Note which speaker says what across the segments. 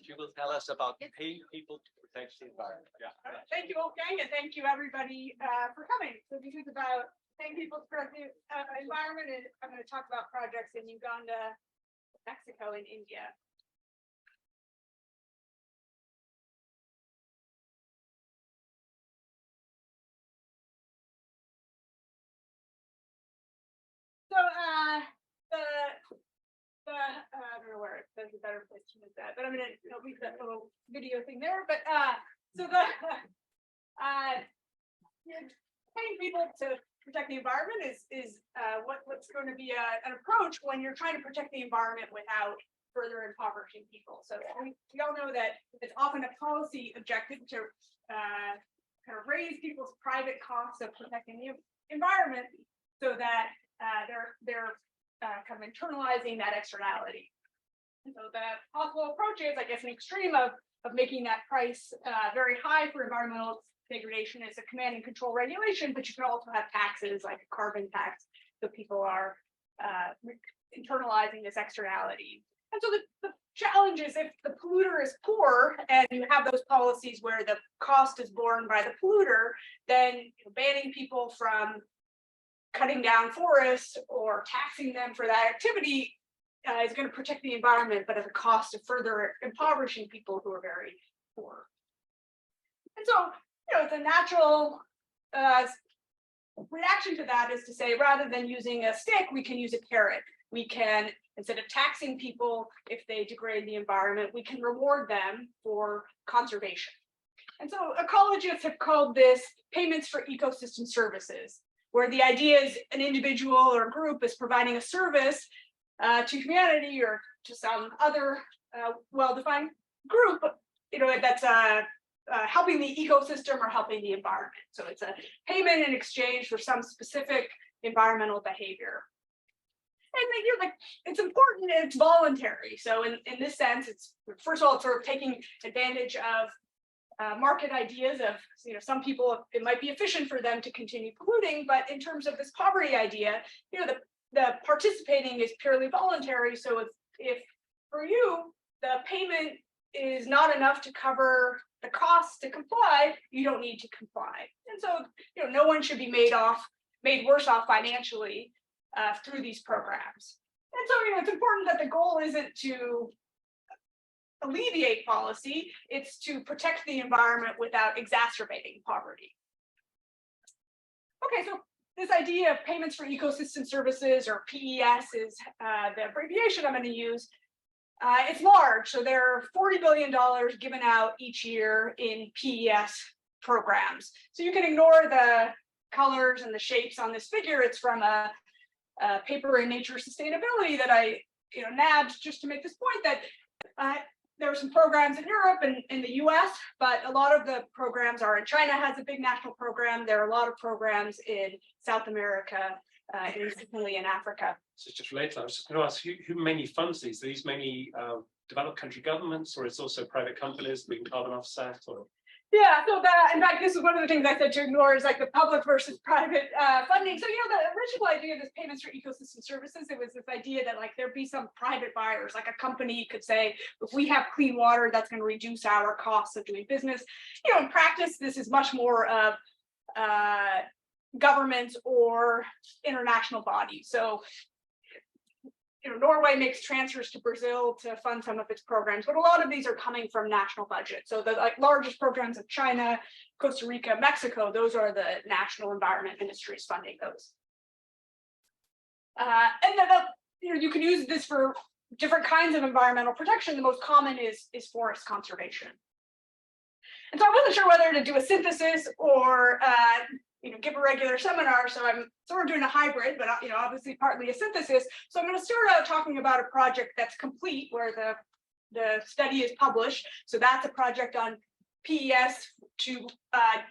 Speaker 1: She will tell us about paying people to protect the environment.
Speaker 2: Thank you, Wolfgang, and thank you everybody for coming. So this is about paying people to protect the environment, and I'm going to talk about projects in Uganda, Mexico, and India. So I don't know where there's a better place to move that, but I'm going to leave that little video thing there. But so the paying people to protect the environment is what's going to be an approach when you're trying to protect the environment without further impoverishing people. So we all know that it's often a policy objective to kind of raise people's private costs of protecting the environment so that they're kind of internalizing that externality. And so the possible approach is, I guess, an extreme of making that price very high for environmental degradation is a command and control regulation, but you can also have taxes like a carbon tax, so people are internalizing this externality. And so the challenge is, if the polluter is poor and you have those policies where the cost is borne by the polluter, then banning people from cutting down forests or taxing them for that activity is going to protect the environment, but at the cost of further impoverishing people who are very poor. And so, the natural reaction to that is to say, rather than using a stick, we can use a carrot. We can, instead of taxing people if they degrade the environment, we can reward them for conservation. And so ecologists have called this payments for ecosystem services, where the idea is an individual or a group is providing a service to humanity or to some other well-defined group, that's helping the ecosystem or helping the environment. So it's a payment in exchange for some specific environmental behavior. And it's important and it's voluntary. So in this sense, it's, first of all, it's sort of taking advantage of market ideas of, some people, it might be efficient for them to continue polluting, but in terms of this poverty idea, the participating is purely voluntary. So if for you, the payment is not enough to cover the costs to comply, you don't need to comply. And so, no one should be made worse off financially through these programs. And so, it's important that the goal isn't to alleviate policy, it's to protect the environment without exacerbating poverty. Okay, so this idea of payments for ecosystem services, or PES, is the abbreviation I'm going to use. It's large, so there are $40 billion given out each year in PES programs. So you can ignore the colors and the shapes on this figure. It's from a paper in Nature Sustainability that I nabbed just to make this point, that there are some programs in Europe and in the US, but a lot of the programs are in China, has a big national program. There are a lot of programs in South America, and particularly in Africa.
Speaker 3: So just related, I was just going to ask, who mainly funds these? Are these mainly developed country governments, or it's also private companies doing carbon offset? Or?
Speaker 2: Yeah, so in fact, this is one of the things I said to ignore, is like the public versus private funding. So, the original idea of this payments for ecosystem services, it was this idea that there'd be some private buyers, like a company could say, if we have clean water, that's going to reduce our costs of doing business. In practice, this is much more of governments or international bodies. So, Norway makes transfers to Brazil to fund some of its programs, but a lot of these are coming from national budgets. So the largest programs of China, Costa Rica, Mexico, those are the national environment ministries funding those. And then you can use this for different kinds of environmental protection. The most common is forest conservation. And so I wasn't sure whether to do a synthesis or give a regular seminar, so I'm sort of doing a hybrid, but obviously partly a synthesis. So I'm going to start out talking about a project that's complete, where the study is published. So that's a project on PES to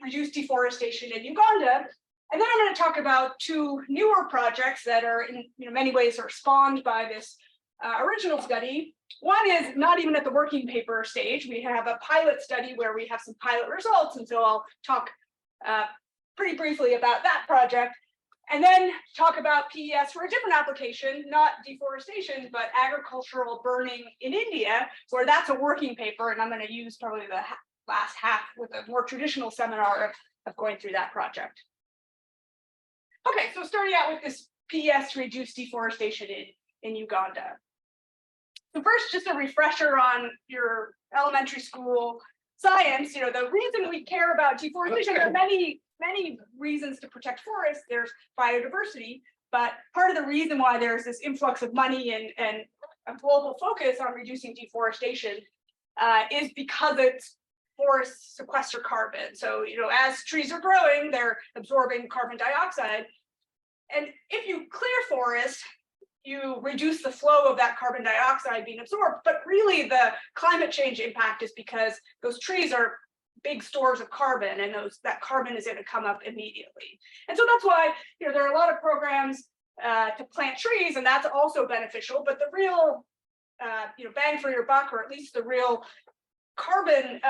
Speaker 2: reduce deforestation in Uganda. And then I'm going to talk about two newer projects that are in many ways are spawned by this original study. One is not even at the working paper stage. We have a pilot study where we have some pilot results, and so I'll talk pretty briefly about that project. And then talk about PES for a different application, not deforestation, but agricultural burning in India, where that's a working paper. And I'm going to use probably the last half with a more traditional seminar of going through that project. Okay, so starting out with this PES to reduce deforestation in Uganda. So first, just a refresher on your elementary school science. You know, the reason we care about deforestation, there are many reasons to protect forests. There's biodiversity, but part of the reason why there's this influx of money and a global focus on reducing deforestation is because it's forests sequester carbon. So, you know, as trees are growing, they're absorbing carbon dioxide. And if you clear forests, you reduce the flow of that carbon dioxide being absorbed. But really the climate change impact is because those trees are big stores of carbon, and that carbon is going to come up immediately. And so that's why, you know, there are a lot of programs to plant trees, and that's also beneficial. But the real, you know, bang for your buck, or at least the real carbon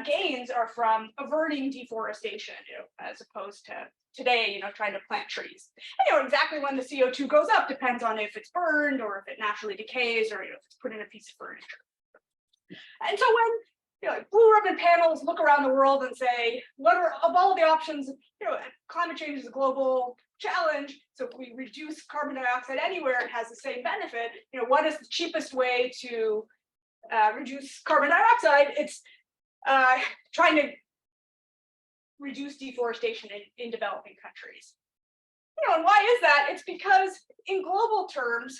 Speaker 2: gains, are from averting deforestation, you know, as opposed to today, you know, trying to plant trees. And, you know, exactly when the CO2 goes up depends on if it's burned or if it naturally decays, or, you know, if it's put in a piece of furniture. And so when, you know, like blue ribbon panels look around the world and say, what are of all the options, you know, climate change is a global challenge. So if we reduce carbon dioxide anywhere, it has the same benefit. You know, what is the cheapest way to reduce carbon dioxide? It's trying to reduce deforestation in developing countries. You know, and why is that? It's because in global terms,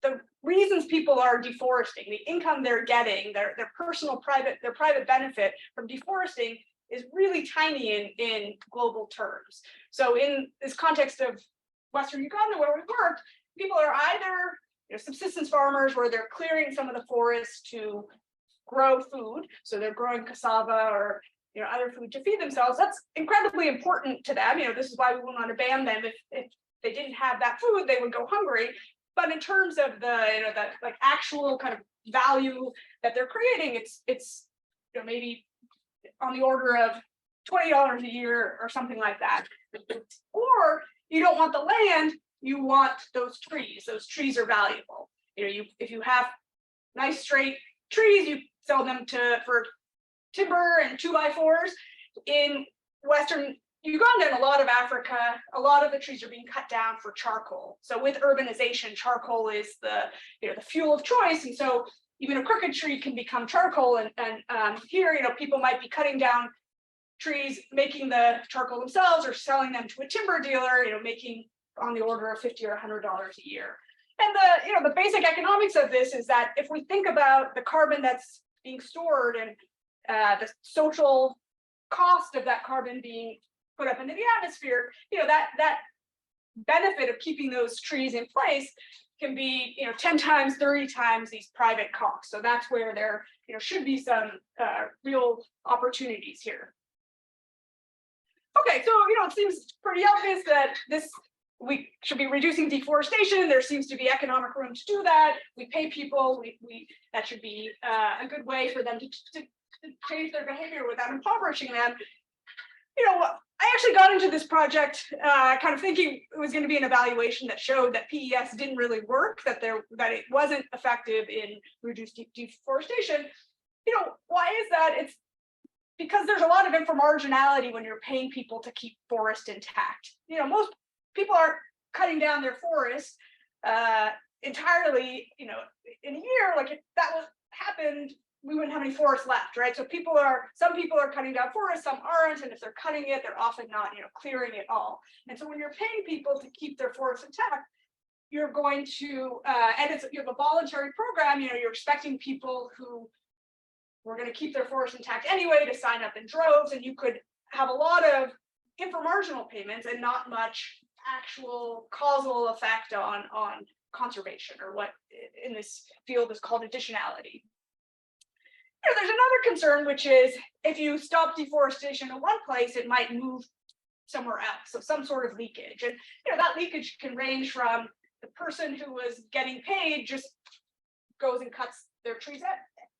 Speaker 2: the reasons people are deforesting, the income they're getting, their personal private benefit from deforesting is really tiny in global terms. So in this context of Western Uganda, where we worked, people are either, you know, subsistence farmers, where they're clearing some of the forests to grow food. So they're growing cassava or, you know, other food to feed themselves. That's incredibly important to them. You know, this is why we wouldn't want to ban them. If they didn't have that food, they would go hungry. But in terms of the, you know, that like actual kind of value that they're creating, it's you know, maybe on the order of $20 a year or something like that. Or you don't want the land, you want those trees. Those trees are valuable. You know, if you have nice straight trees, you sell them for timber and 2x4s. In Western Uganda and a lot of Africa, a lot of the trees are being cut down for charcoal. So with urbanization, charcoal is the, you know, the fuel of choice. And so even a crooked tree can become charcoal. And here, you know, people might be cutting down trees, making the charcoal themselves, or selling them to a timber dealer, you know, making on the order of $50 or $100 a year. And the, you know, the basic economics of this is that if we think about the carbon that's being stored and the social cost of that carbon being put up into the atmosphere, you know, that benefit of keeping those trees in place can be, you know, 10 times, 30 times these private costs. So that's where there, you know, should be some real opportunities here. Okay, so, you know, it seems pretty obvious that we should be reducing deforestation. There seems to be economic room to do that. We pay people. That should be a good way for them to change their behavior without impoverishing them. You know, I actually got into this project kind of thinking it was going to be an evaluation that showed that PES didn't really work, that it wasn't effective in reduced deforestation. You know, why is that? It's because there's a lot of inframarginality when you're paying people to keep forest intact. You know, most people aren't cutting down their forests entirely, you know, in a year. Like if that happened, we wouldn't have any forests left, right? So some people are cutting down forests, some aren't, and if they're cutting it, they're often not, you know, clearing it all. And so when you're paying people to keep their forests intact, you're going to, and you have a voluntary program, you know, you're expecting people who were going to keep their forests intact anyway to sign up in droves, and you could have a lot of inframarginal payments and not much actual causal effect on conservation, or what in this field is called additionality. You know, there's another concern, which is if you stop deforestation in one place, it might move somewhere else. So some sort of leakage. And you know, that leakage can range from the person who was getting paid just goes and cuts their trees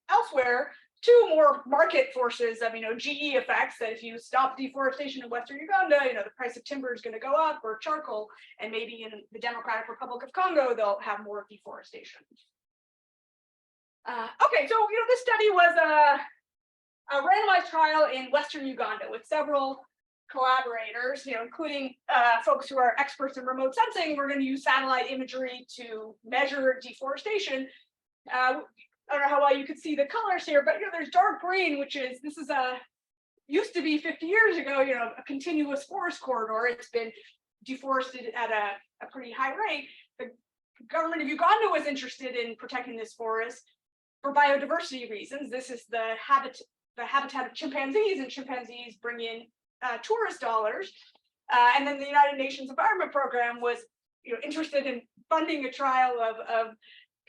Speaker 2: elsewhere, two more market forces of, GE effects, that if you stop deforestation in Western Uganda, the price of timber is going to go up, or charcoal, and maybe in the Democratic Republic of Congo, they'll have more deforestation. Okay, so, this study was a randomized trial in Western Uganda with several collaborators, including folks who are experts in remote sensing. We're going to use satellite imagery to measure deforestation. I don't know how well you could see the colors here, but there's dark green, which is, this is used to be 50 years ago, a continuous forest corridor. It's been deforested at a pretty high rate. The government of Uganda was interested in protecting this forest for biodiversity reasons. This is the habitat of chimpanzees, and chimpanzees bring in tourist dollars. And then the United Nations Environment Program was interested in funding a trial of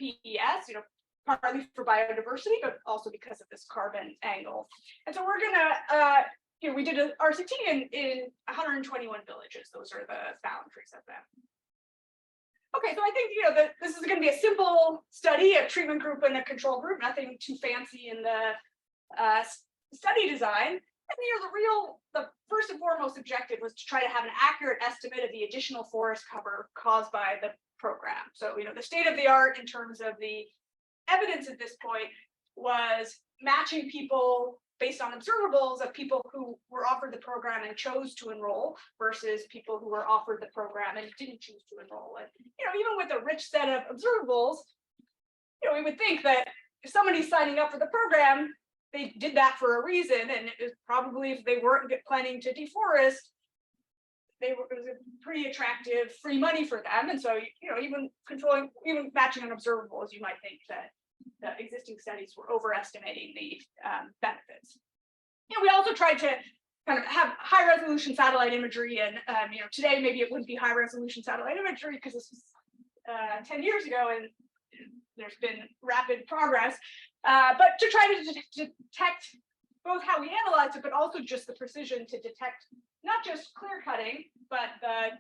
Speaker 2: PES, partly for biodiversity, but also because of this carbon angle. And so we're gonna, we did an RCT in 121 villages. Those are the boundaries of them. Okay, so I think that this is going to be a simple study, a treatment group and a control group, nothing too fancy in the study design. And the first and foremost objective was to try to have an accurate estimate of the additional forest cover caused by the program. So the state of the art in terms of the evidence at this point was matching people based on observables of people who were offered the program and chose to enroll versus people who were offered the program and didn't choose to enroll. And even with a rich set of observables, we would think that if somebody's signing up for the program, they did that for a reason, and it was probably, if they weren't planning to deforest, it was a pretty attractive free money for them. And so even matching on observables, you might think that the existing studies were overestimating the benefits. We also tried to kind of have high resolution satellite imagery, and today maybe it wouldn't be high resolution satellite imagery because this was 10 years ago, and there's been rapid progress. But to try to detect both how we analyze it, but also just the precision to detect not just clear cutting, but the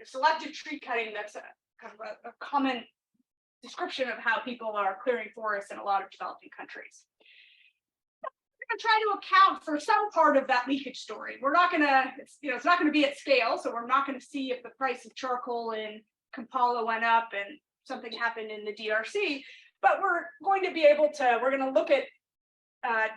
Speaker 2: selective tree cutting. That's kind of a common description of how people are clearing forests in a lot of developing countries. We're going to try to account for some part of that leakage story. We're not going to, it's not going to be at scale, so we're not going to see if the price of charcoal in Kampala went up and something happened in the DRC, but we're going to be able to, we're going to look at,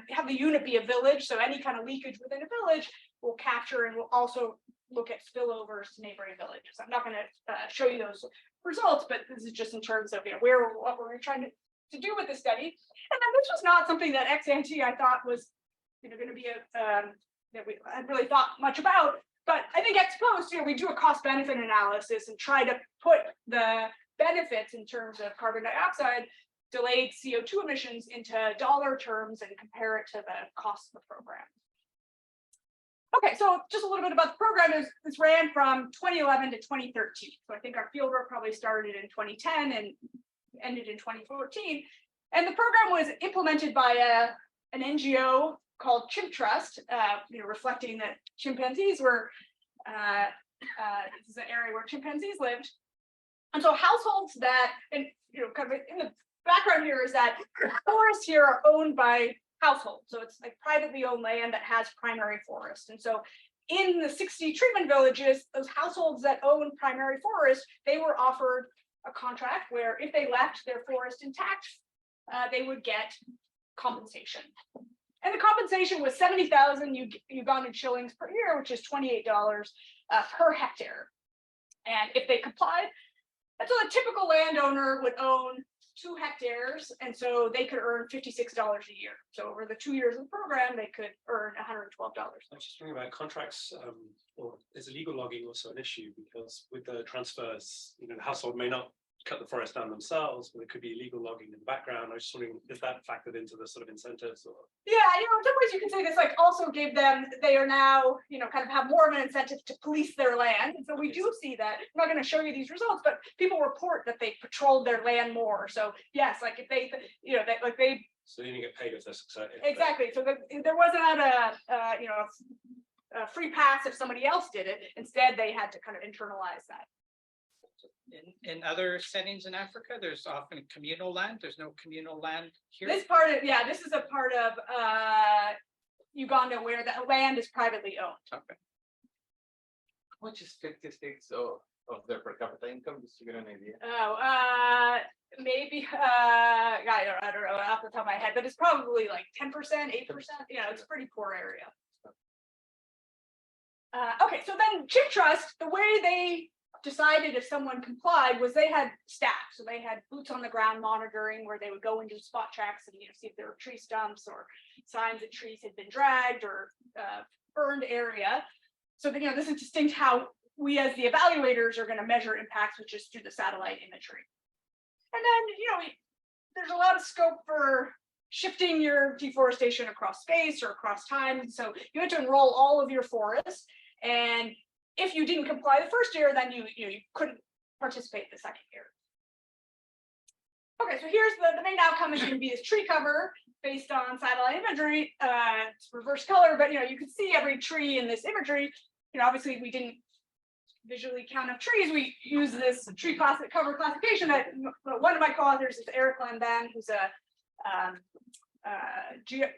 Speaker 2: have the unit be a village, so any kind of leakage within a village we'll capture, and we'll also look at spillovers to neighboring villages. I'm not going to show you those results, but this is just in terms of what we're trying to do with the study. And then this was not something that ex ante I thought was going to be that we had really thought much about, but I think ex post, we do a cost benefit analysis and try to put the benefits in terms of carbon dioxide, delayed CO2 emissions into dollar terms and compare it to the cost of the program. Okay, so just a little bit about the program. This ran from 2011 to 2013. So I think our fieldwork probably started in 2010 and ended in 2014. And the program was implemented by an NGO called Chimp Trust, reflecting that chimpanzees were, this is an area where chimpanzees lived. And so households that, and kind of in the background here is that forests here are owned by households. So it's like privately owned land that has primary forest. And so in the 60 treatment villages, those households that own primary forest, they were offered a contract where if they left their forest intact, they would get compensation. And the compensation was 70,000 Ugandan shillings per year, which is $28 per hectare. And if they complied, and so a typical landowner would own 2 hectares, and so they could earn $56 a year. So over the 2 years of the program, they could earn $112.
Speaker 3: I was just wondering about contracts, or is illegal logging also an issue? Because with the transfers, the household may not cut the forest down themselves, but it could be illegal logging in the background. I was just wondering, is that factored into the sort of incentives? Or?
Speaker 2: Yeah, in some ways you can say this also gave them, they are now, kind of have more of an incentive to police their land. And so we do see that. I'm not going to show you these results, but people report that they patrolled their land more. So yes, like if they, they.
Speaker 3: So they didn't get paid if they're successful.
Speaker 2: Exactly. So there wasn't a free pass if somebody else did it. Instead, they had to kind of internalize that.
Speaker 4: In other settings in Africa, there's often communal land. There's no communal land here.
Speaker 2: This part of, yeah, this is a part of Uganda where the land is privately owned.
Speaker 4: Okay.
Speaker 5: How much is statistics of their per capita income, just to get an idea?
Speaker 2: Oh, maybe I don't know off the top of my head, but it's probably like 10%, 8%. You know, it's a pretty poor area. Okay, so then Chip Trust, the way they decided if someone complied was they had staff. So they had boots on the ground monitoring where they would go and do spot checks and see if there were tree stumps or signs that trees had been dragged or burned area. So this is distinct how we as the evaluators are going to measure impacts, which is through the satellite imagery. And then, there's a lot of scope for shifting your deforestation across space or across time. So you had to enroll all of your forests. And if you didn't comply the first year, then you couldn't participate the second year. Okay, so here's the main outcome is going to be this tree cover based on satellite imagery. It's reverse color, but you can see every tree in this imagery. Obviously we didn't visually count up trees. We use this tree cover classification that one of my co-authors is Eric Lanban, who's a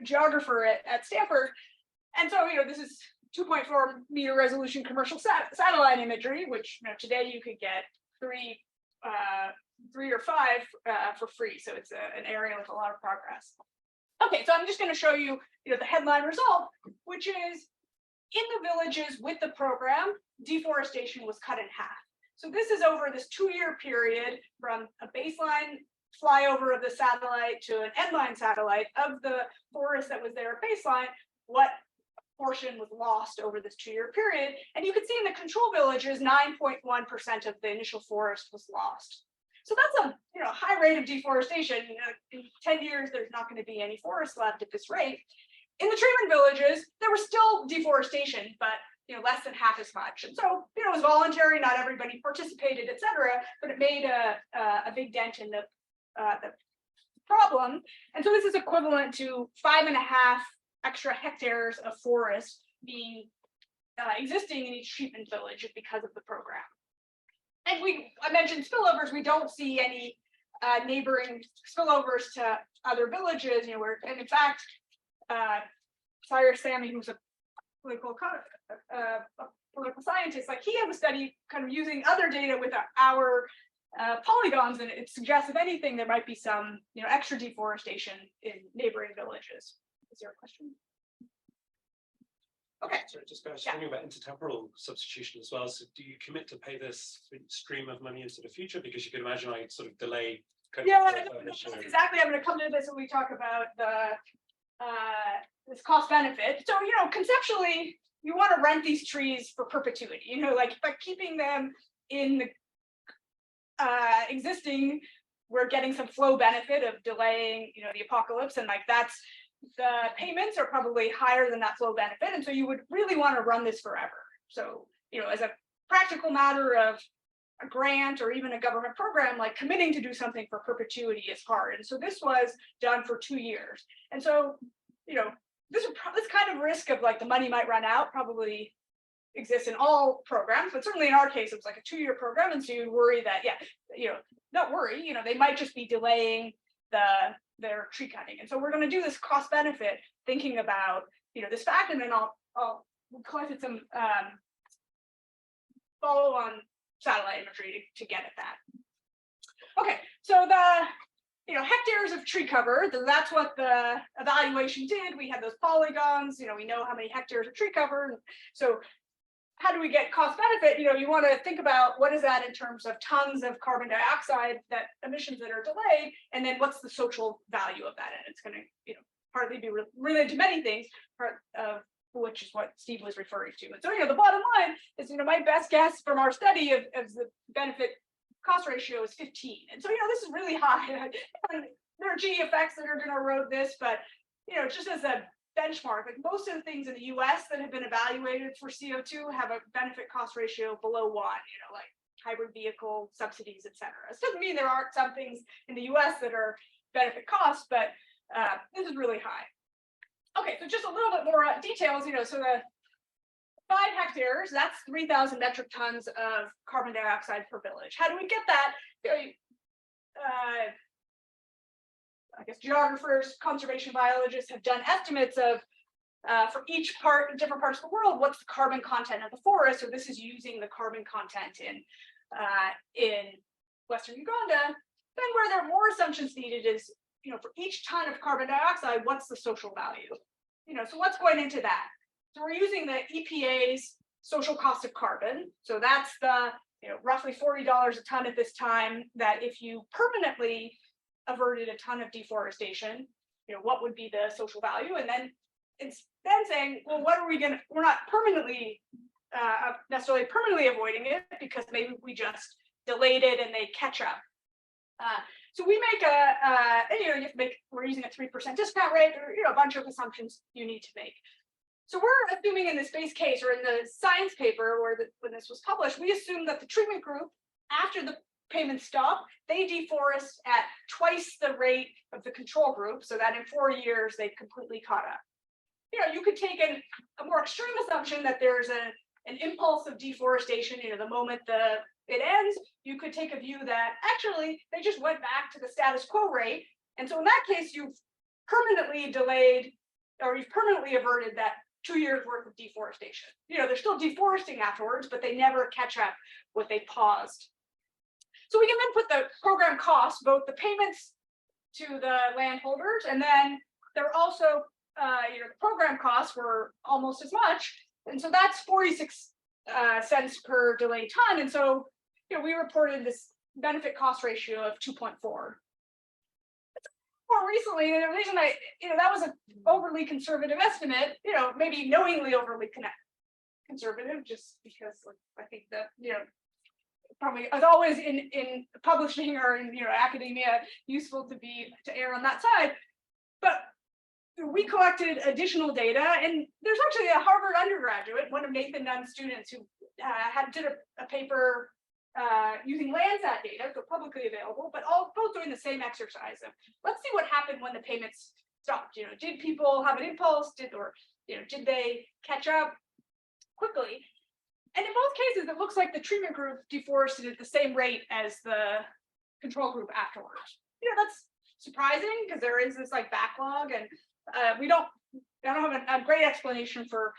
Speaker 2: geographer at Stanford. And so, this is 2.4 meter resolution commercial satellite imagery, which today you could get three or five for free. So it's an area with a lot of progress. Okay, so I'm just going to show you, the headline result, which is in the villages with the program, deforestation was cut in half. So this is over this 2-year period from a baseline flyover of the satellite to an endline satellite of the forest that was there at baseline, what portion was lost over this 2-year period. And you can see in the control villages, 9.1% of the initial forest was lost. So that's a high rate of deforestation. In 10 years, there's not going to be any forest left at this rate. In the treatment villages, there was still deforestation, but less than half as much. And so it was voluntary, not everybody participated, et cetera, but it made a big dent in the problem. And so this is equivalent to 5.5 extra hectares of forest being existing in each treatment village because of the program. And I mentioned spillovers. We don't see any neighboring spillovers to other villages. And in fact, Cyrus Sammy, who's a political scientist, he had a study kind of using other data with our polygons, and it suggests, if anything, there might be some extra deforestation in neighboring villages. Is there a question? Okay.
Speaker 3: So just thinking about intertemporal substitution as well. So do you commit to pay this stream of money into the future? Because you can imagine I sort of delay.
Speaker 2: Exactly. I'm going to come to this when we talk about the this cost benefit. So conceptually, you want to rent these trees for perpetuity. By keeping them in the existing, we're getting some flow benefit of delaying the apocalypse, and that's the payments are probably higher than that flow benefit, and so you would really want to run this forever. So as a practical matter of a grant or even a government program, committing to do something for perpetuity is hard, and so this was done for 2 years. And so this kind of risk of the money might run out probably exists in all programs, but certainly in our case it was a 2-year program, and so you worry that not worry, they might just be delaying their tree cutting. And so we're going to do this cost benefit thinking about this fact, and then I'll collected some follow on satellite imagery to get at that. Okay, so the hectares of tree cover, that's what the evaluation did. We had those polygons, we know how many hectares of tree cover. So how do we get cost benefit? You want to think about what is that in terms of tons of carbon dioxide, that emissions that are delayed, and then what's the social value of that? And it's going to partly be related to many things, part of which is what Steve was referring to. And so the bottom line is my best guess from our study of the benefit cost ratio is 15. And so this is really high. There are G effects that are going to erode this, but just as a benchmark, most of the things in the US that have been evaluated for CO2 have a benefit cost ratio below 1, like hybrid vehicle subsidies, et cetera. It doesn't mean there aren't some things in the US that are benefit cost, but this is really high. Okay, so just a little bit more details, so 5 hectares, that's 3,000 metric tons of carbon dioxide per village. How do we get that? I guess geographers, conservation biologists have done estimates of for each part in different parts of the world, what's the carbon content of the forest? So this is using the carbon content in Western Uganda. Then where there are more assumptions needed is, for each ton of carbon dioxide, what's the social value? So what's going into that? So we're using the EPA's social cost of carbon. So that's the, roughly $40 a ton at this time, that if you permanently averted a ton of deforestation, what would be the social value? And then it's then saying, well, what are we gonna, we're not permanently, necessarily permanently avoiding it, because maybe we just delayed it and they catch up. So we make you have to make, we're using a 3% discount rate, or a bunch of assumptions you need to make. So we're assuming in this base case, or in the science paper when this was published, we assume that the treatment group, after the payments stop, they deforest at twice the rate of the control group, so that in 4 years they've completely caught up. You could take a more extreme assumption that there's an impulse of deforestation, the moment it ends. You could take a view that actually they just went back to the status quo rate. And so in that case, you've permanently delayed, or you've permanently averted that 2 years worth of deforestation. They're still deforesting afterwards, but they never catch up what they paused. So we can then put the program costs, both the payments to the landholders, and then there are also, the program costs were almost as much. And so that's 46 cents per delayed ton. And so, we reported this benefit cost ratio of 2.4. More recently, the reason that was an overly conservative estimate, maybe knowingly overly conservative, just because I think that, probably as always in publishing or in academia, useful to err on that side. But we collected additional data, and there's actually a Harvard undergraduate, one of Nathan Nunn's students, who did a paper using Landsat data, so publicly available, but both doing the same exercise of, let's see what happened when the payments stopped. Did people have an impulse? Did they catch up quickly? And in both cases, it looks like the treatment group deforested at the same rate as the control group afterwards. That's surprising, because there is this backlog, and I don't have a great explanation for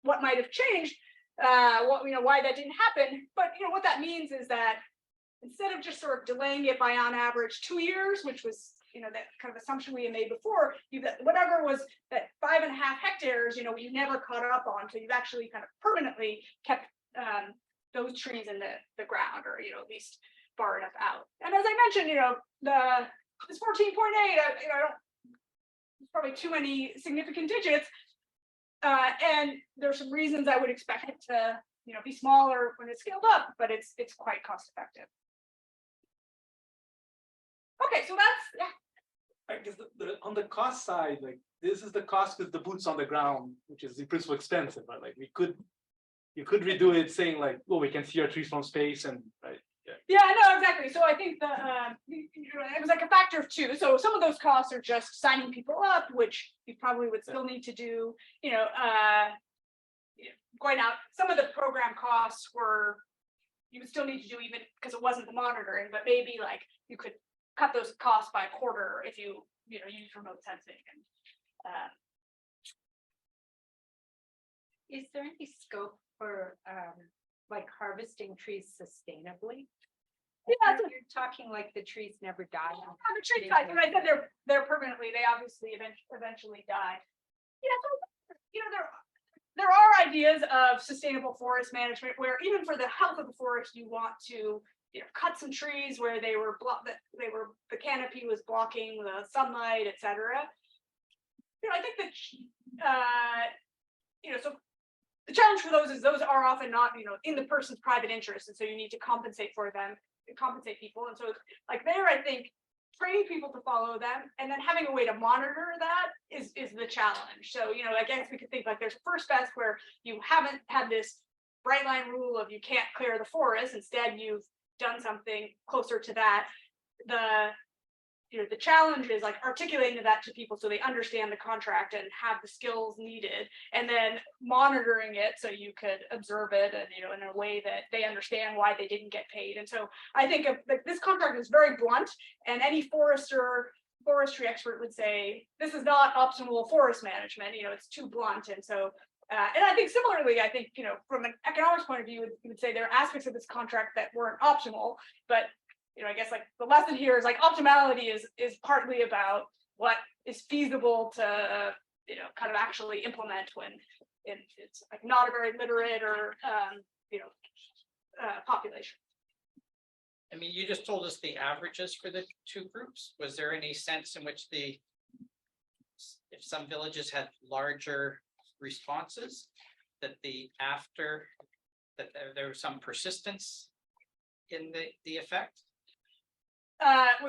Speaker 2: what might have changed, why that didn't happen. But what that means is that instead of just sort of delaying it by on average 2 years, which was that kind of assumption we had made before, whatever was that 5.5 hectares, you never caught up on, so you've actually kind of permanently kept those trees in the ground, or at least far enough out. And as I mentioned, this 14.8, there's probably too many significant digits, and there's some reasons I would expect it to be smaller when it's scaled up, but it's quite cost effective. Okay, so that's
Speaker 6: I guess on the cost side, this is the cost with the boots on the ground, which is in principle expensive, right? You could redo it saying well, we can see our trees from space, and right.
Speaker 2: Yeah, no, exactly. So I think it was a factor of 2. So some of those costs are just signing people up, which you probably would still need to do. Going out. Some of the program costs you would still need to do, even because it wasn't the monitoring, but maybe you could cut those costs by a quarter if you use remote sensing. And
Speaker 7: is there any scope for harvesting trees sustainably?
Speaker 2: yeah,
Speaker 7: You're talking the trees never die.
Speaker 2: the tree size, and I said they're permanently. They obviously eventually die. There are ideas of sustainable forest management where even for the health of the forest, you want to cut some trees where the canopy was blocking the sunlight, etc. I think that so the challenge for those is those are often not in the person's private interest, and so you need to compensate people. And so there, I think training people to follow them, and then having a way to monitor that is the challenge. So I guess we could think there's a first best where you haven't had this bright line rule of you can't clear the forest. Instead, you've done something closer to that. the challenge is like articulating that to people so they understand the contract and have the skills needed, and then monitoring it so you could observe it and in a way that they understand why they didn't get paid. And so I think this contract is very blunt, and any forestry expert would say this is not optimal forest management. It's too blunt. And so and I think similarly, I think from an economics point of view, you would say there are aspects of this contract that weren't optimal, but I guess like the lesson here is like optimality is partly about what is feasible to kind of actually implement when it's like not a very literate or population.
Speaker 4: I mean, you just told us the averages for the two groups. Was there any sense in which if some villages had larger responses, that there was some persistence in the effect?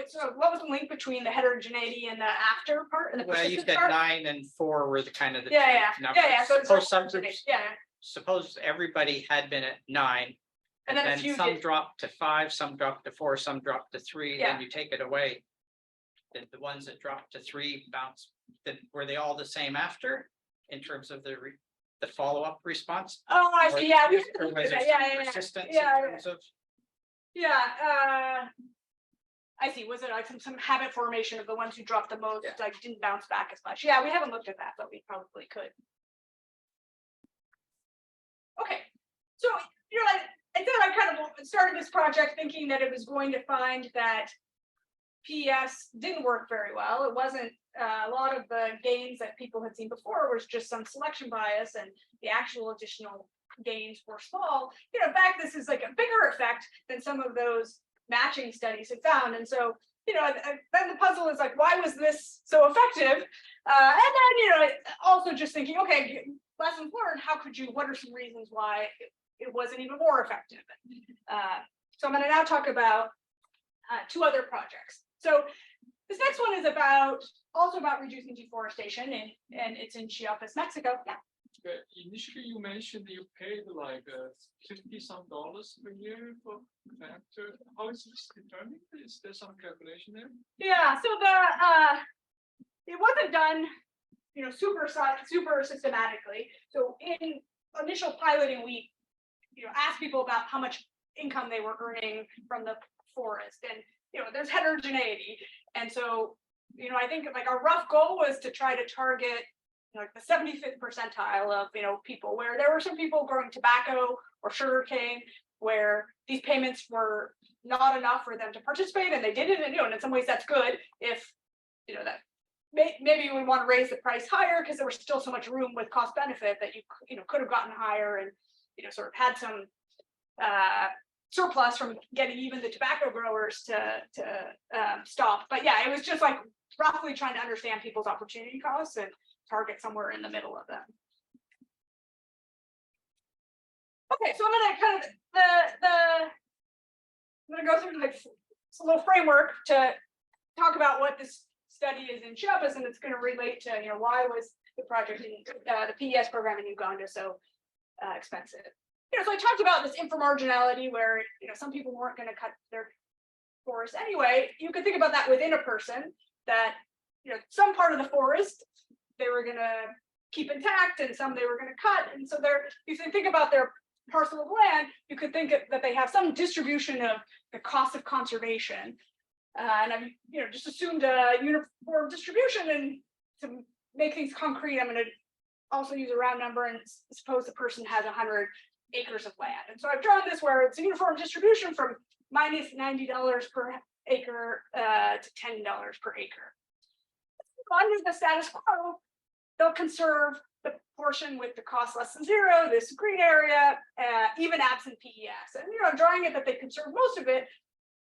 Speaker 2: So what was the link between the heterogeneity and the after part? And the
Speaker 4: Well, you
Speaker 2: persistence
Speaker 4: said
Speaker 2: part?
Speaker 4: 9 and 4 were the kind of the
Speaker 2: Yeah. So
Speaker 4: Suppose some groups,
Speaker 2: yeah.
Speaker 4: suppose everybody had been at 9,
Speaker 2: And then a few
Speaker 4: some
Speaker 2: did.
Speaker 4: dropped to 5, some dropped to 4, some dropped to 3.
Speaker 2: Yeah.
Speaker 4: Then you take it away. Did the ones that dropped to 3 bounce? Were they all the same after, in terms of the follow-up response?
Speaker 2: Oh, I see. Yeah, we
Speaker 4: Or was there
Speaker 2: yeah,
Speaker 4: some
Speaker 2: yeah,
Speaker 4: persistence
Speaker 2: yeah.
Speaker 4: in terms of?
Speaker 2: Yeah, I see. Was it like some habit formation of the ones who dropped the most,
Speaker 4: Yeah.
Speaker 2: like didn't bounce back as much? Yeah, we haven't looked at that, but we probably could. Okay, so I think I kind of started this project thinking that it was going to find that PES didn't work very well. It wasn't a lot of the gains that people had seen before was just some selection bias, and the actual additional gains were small. In fact, this is like a bigger effect than some of those matching studies had found. And so, then the puzzle is like, why was this so effective? And then, also just thinking, okay, lessons learned, what are some reasons why it wasn't even more effective? So I'm going to now talk about 2 other projects. So this next one is also about reducing deforestation, and it's in Chiapas, Mexico. Yeah.
Speaker 8: Initially, you mentioned you paid like $50-some per year for factor. How is this determined? Is there some calculation there?
Speaker 2: Yeah. So it wasn't done, super systematically. So in initial piloting, we, asked people about how much income they were earning from the forest, and there's heterogeneity, and so I think like our rough goal was to try to target like the 75th percentile of people, where there were some people growing tobacco or sugarcane where these payments were not enough for them to participate, and they didn't. And in some ways that's good if that maybe we want to raise the price higher because there was still so much room with cost benefit that you could have gotten higher and sort of had some surplus from getting even the tobacco growers to stop. But yeah, it was just like roughly trying to understand people's opportunity costs and target somewhere in the middle of them. Okay, so I'm gonna kind of I'm gonna go through like a little framework to talk about what this study is in Chiapas, and it's going to relate to why was the project in the PES program in Uganda so expensive. So I talked about this inframarginality where some people weren't going to cut their forest anyway. You could think about that within a person, that some part of the forest they were going to keep intact and some they were going to cut. And so if you think about their parcel of land, you could think that they have some distribution of the cost of conservation. And I've just assumed a uniform distribution. And to make things concrete, I'm going to also use a round number and suppose the person has 100 acres of land. And so I've drawn this where it's a uniform distribution from minus $90 per acre to $10 per acre. Under the status quo, they'll conserve the portion with the cost less than 0, this green area, even absent PES. And I'm drawing it that they conserve most of it,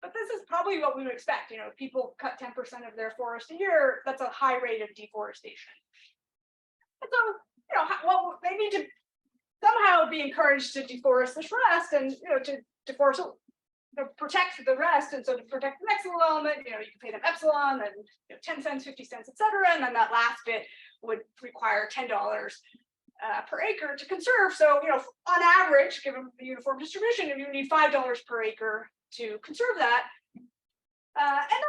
Speaker 2: but this is probably what we would expect. If people cut 10% of their forest a year, that's a high rate of deforestation. And so, well, they need to somehow be encouraged to deforest this rest, and to deforest to protect the rest. And so to protect the next little element, you can pay them epsilon and 10 cents, 50 cents, etc. And then that last bit would require $10 per acre to conserve. So on average, given the uniform distribution, you need $5 per acre to conserve that. And then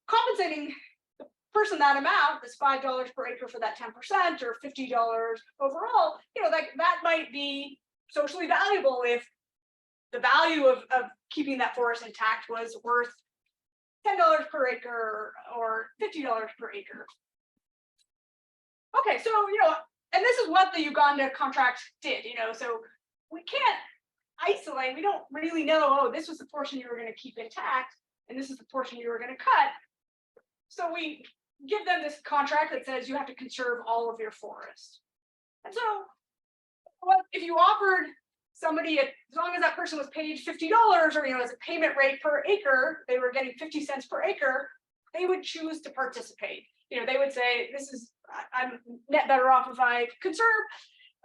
Speaker 2: compensating the person that amount, this $5 per acre for that 10% or $50 overall, that might be socially valuable if the value of keeping that forest intact was worth $10 per acre or $50 per acre. Okay, so and this is what the Uganda contract did, so we can't isolate, we don't really know, oh, this was the portion you were going to keep intact, and this is the portion you were going to cut. So we give them this contract that says you have to conserve all of your forest. And so if you offered somebody, as long as that person was paid $50 or as a payment rate per acre, they were getting 50 cents per acre, they would choose to participate. They would say, I'm net better off if I conserve.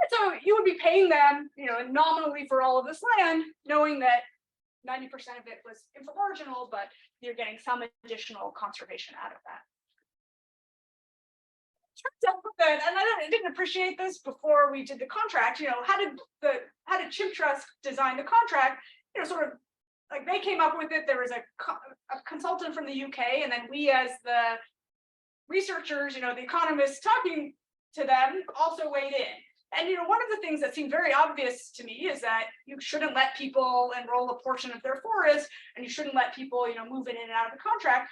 Speaker 2: And so you would be paying them, nominally for all of this land, knowing that 90% of it was inframarginal, but you're getting some additional conservation out of that. Turns out that, and I didn't appreciate this before we did the contract. How did Chimp Trust design the contract? Sort of like they came up with it. There was a consultant from the UK, and then we, as the researchers, the economists talking to them, also weighed in. And one of the things that seemed very obvious to me is that you shouldn't let people enroll a portion of their forest, and you shouldn't let people, move in and out of the contract.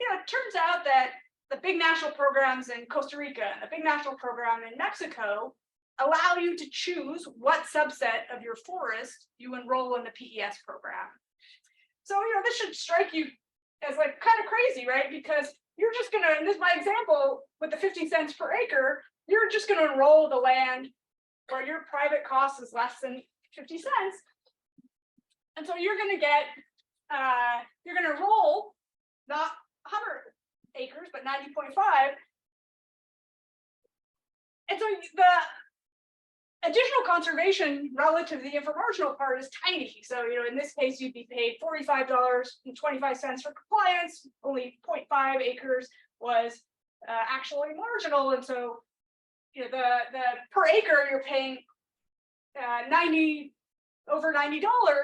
Speaker 2: It turns out that the big national programs in Costa Rica and the big national program in Mexico allow you to choose what subset of your forest you enroll in the PES program. So, this should strike you as like kind of crazy, right? Because you're just gonna, and this is my example with the 50 cents per acre, you're just going to enroll the land where your private cost is less than 50 cents. And so you're going to get, you're going to enroll not 100 acres, but 90.5. And so the additional conservation relative to the inframarginal part is tiny. So, in this case, you'd be paid $45.25 for compliance, only 0.5 acres was actually marginal. And so the per acre you're paying over $90,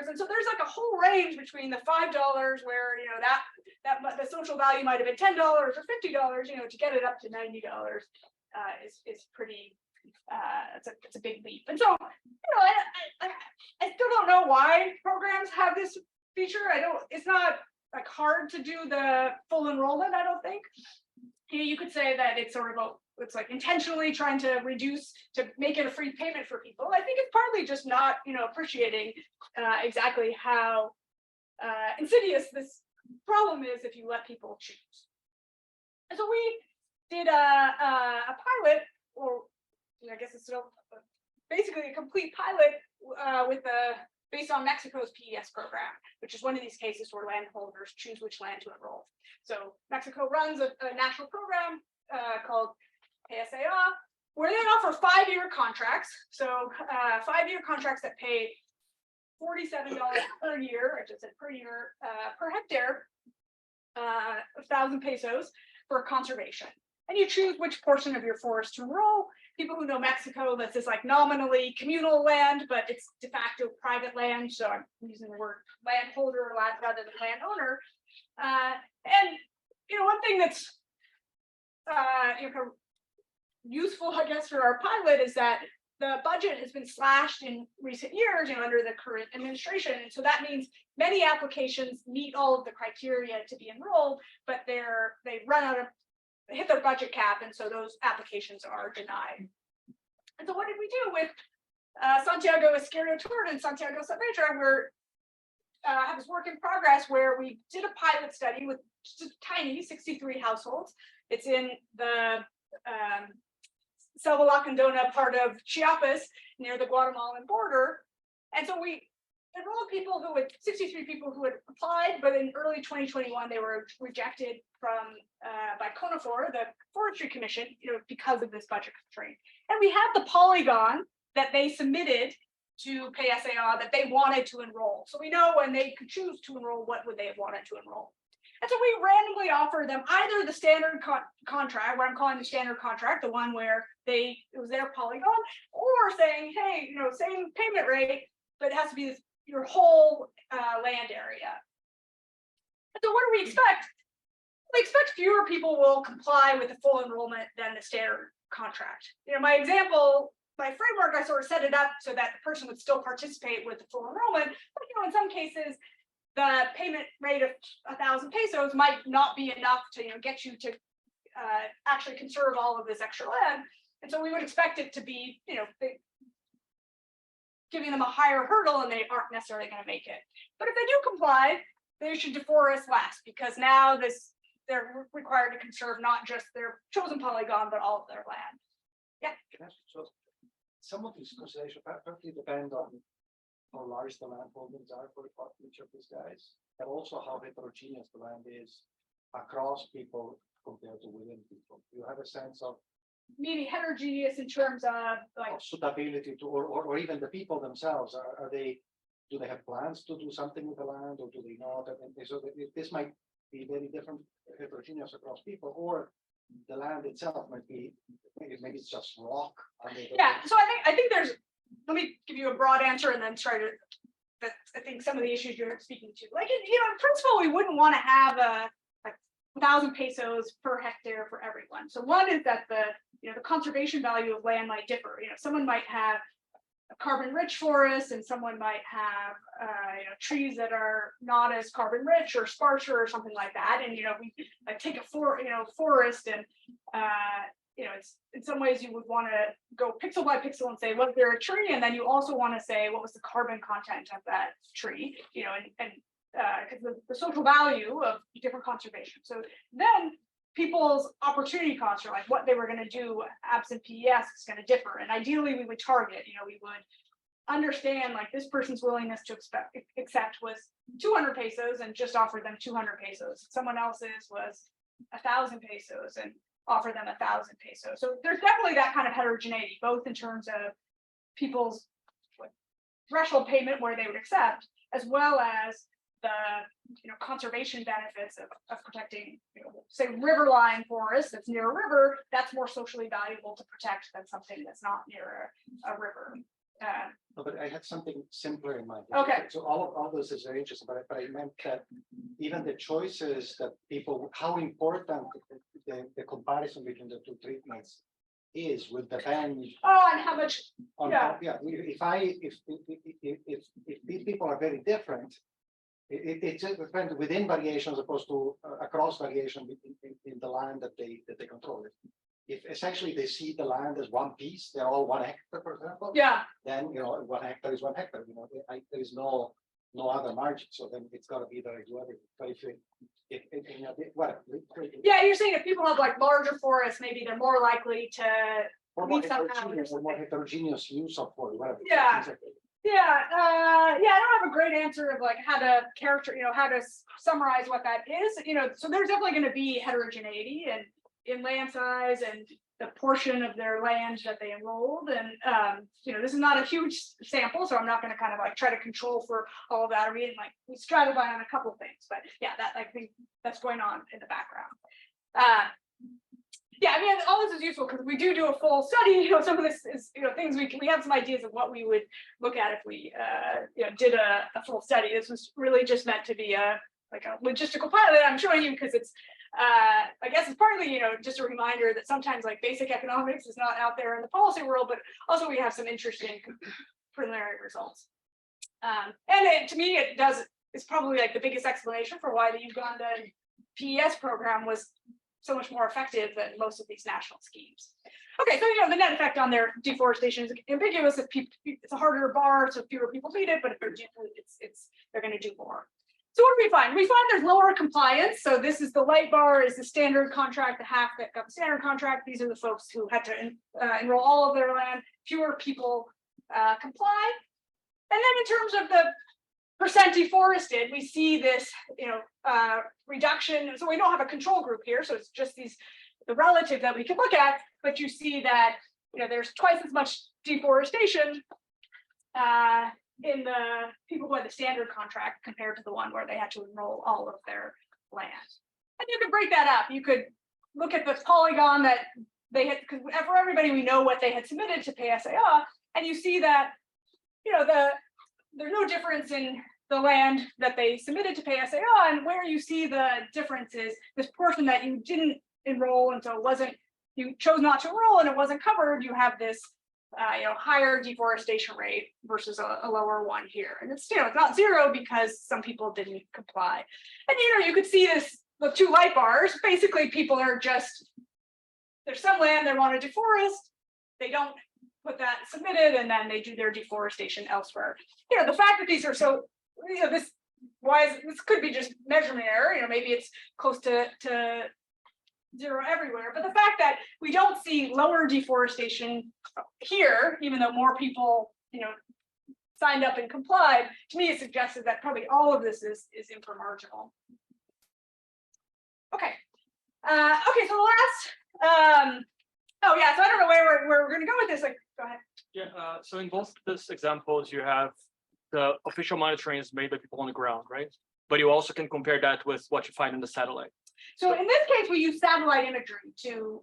Speaker 2: and so there's like a whole range between the $5 where that the social value might have been $10 or $50, to get it up to $90 is pretty it's a big leap. And so I still don't know why programs have this feature. It's not like hard to do the full enrollment, I don't think. You could say that it's sort of it's like intentionally trying to reduce to make it a free payment for people. I think it's partly just not, appreciating exactly how insidious this problem is if you let people choose. And so we did a pilot, or I guess it's still basically a complete pilot based on Mexico's PES program, which is one of these cases where landholders choose which land to enroll. So Mexico runs a national program called SPIA, where they offer 5-year contracts. So 5-year contracts that pay $47 per year, I just said per year, per hectare, 1,000 pesos for conservation. And you choose which portion of your forest to enroll. People who know Mexico, this is like nominally communal land, but it's de facto private land. So I'm using the word landholder rather than landowner. And one thing that's useful, I guess, for our pilot is that the budget has been slashed in recent years, under the current administration. And so that means many applications meet all of the criteria to be enrolled, but they hit their budget cap, and so those applications are denied. And so what did we do with Santiago Isquierdo Tour and Santiago Saavedra? We're have this work in progress where we did a pilot study with just tiny 63 households. It's in the Selva Lacandona part of Chiapas near the Guatemalan border. And so we enrolled 63 people who had applied, but in early 2021, they were rejected by CONAFOR, the Forestry Commission, because of this budget constraint. And we have the polygon that they submitted to PSAR that they wanted to enroll. So we know when they could choose to enroll, what would they have wanted to enroll. And so we randomly offer them either the standard contract, what I'm calling the standard contract, the one where it was their polygon, or saying, hey, same payment rate, but it has to be your whole land area. And so what do we expect? We expect fewer people will comply with the full enrollment than the standard contract. My example, my framework, I sort of set it up so that the person would still participate with the full enrollment. But in some cases, the payment rate of 1,000 pesos might not be enough to get you to actually conserve all of this extra land. And so we would expect it to be, giving them a higher hurdle, and they aren't necessarily going to make it. But if they do comply, they should deforest less, because now they're required to conserve not just their chosen polygon, but all of their land. Yeah.
Speaker 9: So some of these considerations partly depend on how large the land holdings are for each of these guys, and also how heterogeneous the land is across people compared to within people. You have a sense of
Speaker 2: Maybe heterogeneous in terms of like
Speaker 9: suitability to, or even the people themselves. Do they have plans to do something with the land, or do they not? And so this might be very different, heterogeneous across people, or the land itself might be, maybe it's just rock.
Speaker 2: yeah. So I think there's, let me give you a broad answer and then try to, I think some of the issues you're speaking to, like, in principle, we wouldn't want to have a 1,000 pesos per hectare for everyone. So one is that the conservation value of land might differ. Someone might have a carbon rich forest, and someone might have trees that are not as carbon rich or sparser or something like that. And we take a forest, and it's in some ways you would want to go pixel by pixel and say, was there a tree? And then you also want to say, what was the carbon content of that tree? Because the social value of different conservation. So then people's opportunity costs, are like what they were going to do absent PES, is going to differ. And ideally we would target, we would understand like this person's willingness to accept was 200 pesos and just offer them 200 pesos. Someone else's was 1,000 pesos and offer them 1,000 pesos. So there's definitely that kind of heterogeneity, both in terms of people's threshold payment where they would accept, as well as the conservation benefits of protecting, say riverline forest that's near a river, that's more socially valuable to protect than something that's not near a river.
Speaker 9: No, but I had something simpler in mind.
Speaker 2: Okay.
Speaker 9: So all this is very interesting, but I meant that even the choices that people, how important the comparison between the two treatments is would depend.
Speaker 2: Oh, and how much?
Speaker 9: On
Speaker 2: Yeah.
Speaker 9: If these people are very different, it just depends within variation as opposed to across variation in the land that they control. If essentially they see the land as one piece, they're all 1 hectare, for example.
Speaker 2: Yeah.
Speaker 9: Then 1 hectare is 1 hectare. There is no other margin. So then it's got to be there to everything. But whatever.
Speaker 2: Yeah, you're saying if people have like larger forests, maybe they're more likely to
Speaker 9: More
Speaker 2: meet somehow.
Speaker 9: heterogeneous use of forest, whatever.
Speaker 2: Yeah.
Speaker 9: Exactly.
Speaker 2: Yeah, I don't have a great answer of like how to how to summarize what that is. So there's definitely going to be heterogeneity and in land size and the portion of their land that they enrolled. And this is not a huge sample, so I'm not going to kind of like try to control for all of that. We stratify on a couple of things, but yeah, that I think that's going on in the background. Yeah, I mean, all this is useful because we do a full study. Some of this is things we have some ideas of what we would look at if we did a full study. This was really just meant to be a logistical pilot. I'm showing you because it's I guess it's partly just a reminder that sometimes like basic economics is not out there in the policy world, but also we have some interesting preliminary results. And to me, it's probably like the biggest explanation for why the Uganda PES program was so much more effective than most of these national schemes. Okay, so the net effect on their deforestation is ambiguous. If it's a harder bar, so fewer people need it, but if they're they're going to do more. So what do we find? We find there's lower compliance. So this is the light bar is the standard contract, the half that got the standard contract. These are the folks who had to enroll all of their land. Fewer people comply. And then in terms of the percent deforested, we see this, reduction. So we don't have a control group here. So it's just the relative that we can look at, but you see that, there's twice as much deforestation in the people who had the standard contract compared to the one where they had to enroll all of their land. And you could break that up. You could look at this polygon that they had, because for everybody, we know what they had submitted to pay SAA, and you see that, there's no difference in the land that they submitted to pay SAI, and where you see the difference is this portion that you didn't enroll, and so it wasn't, you chose not to enroll and it wasn't covered, you have this higher deforestation rate versus a lower one here. And it's, it's not zero because some people didn't comply. And you could see this, the two light bars, basically people are just, there's some land they want to deforest, they don't put that submitted, and then they do their deforestation elsewhere. The fact that these are so, this could be just measurement error, maybe it's close to zero everywhere, but the fact that we don't see lower deforestation here, even though more people, signed up and complied, to me it suggested that probably all of this is inframarginal. Okay. Okay, so the last, so I don't know where we're going to go with this. Like, go ahead.
Speaker 10: Yeah. So in both these examples, you have the official monitoring is made by people on the ground, right? But you also can compare that with what you find in the satellite.
Speaker 2: So in this case, we use satellite imagery to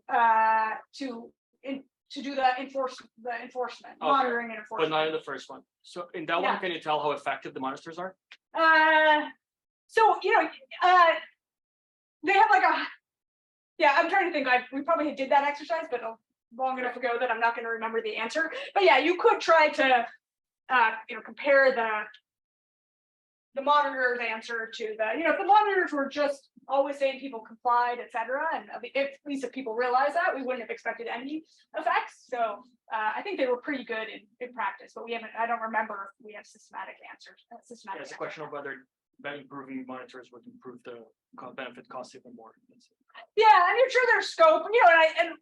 Speaker 2: do the enforcement, monitoring and enforcement.
Speaker 10: But not in the first one. So in that one, can you tell how effective the monitors are?
Speaker 2: So they have like I'm trying to think. We probably did that exercise, but long enough ago that I'm not going to remember the answer. But yeah, you could try to compare the monitor's answer to the, if the monitors were just always saying people complied, et cetera, and if at least if people realize that, we wouldn't have expected any effects. So I think they were pretty good in practice, but I don't remember if we have systematic answers.
Speaker 10: Yeah, it's a question of whether improving monitors would improve the benefit cost even more.
Speaker 2: Yeah, I'm sure there's scope,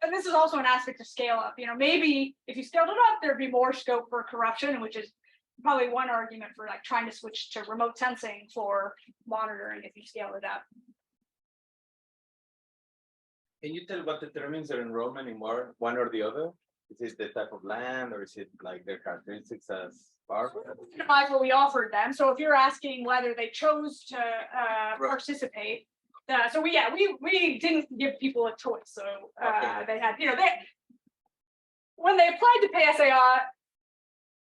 Speaker 2: and this is also an aspect of scale up. Maybe if you scaled it up, there'd be more scope for corruption, which is probably one argument for like trying to switch to remote sensing for monitoring if you scale it up.
Speaker 5: Can you tell what determines their enrollment in one or the other? Is it the type of land, or is it like their characteristics as farmers?
Speaker 2: Optimize what we offered them. So if you're asking whether they chose to participate, so we didn't give people a choice. So they had, when they applied to pay SAI,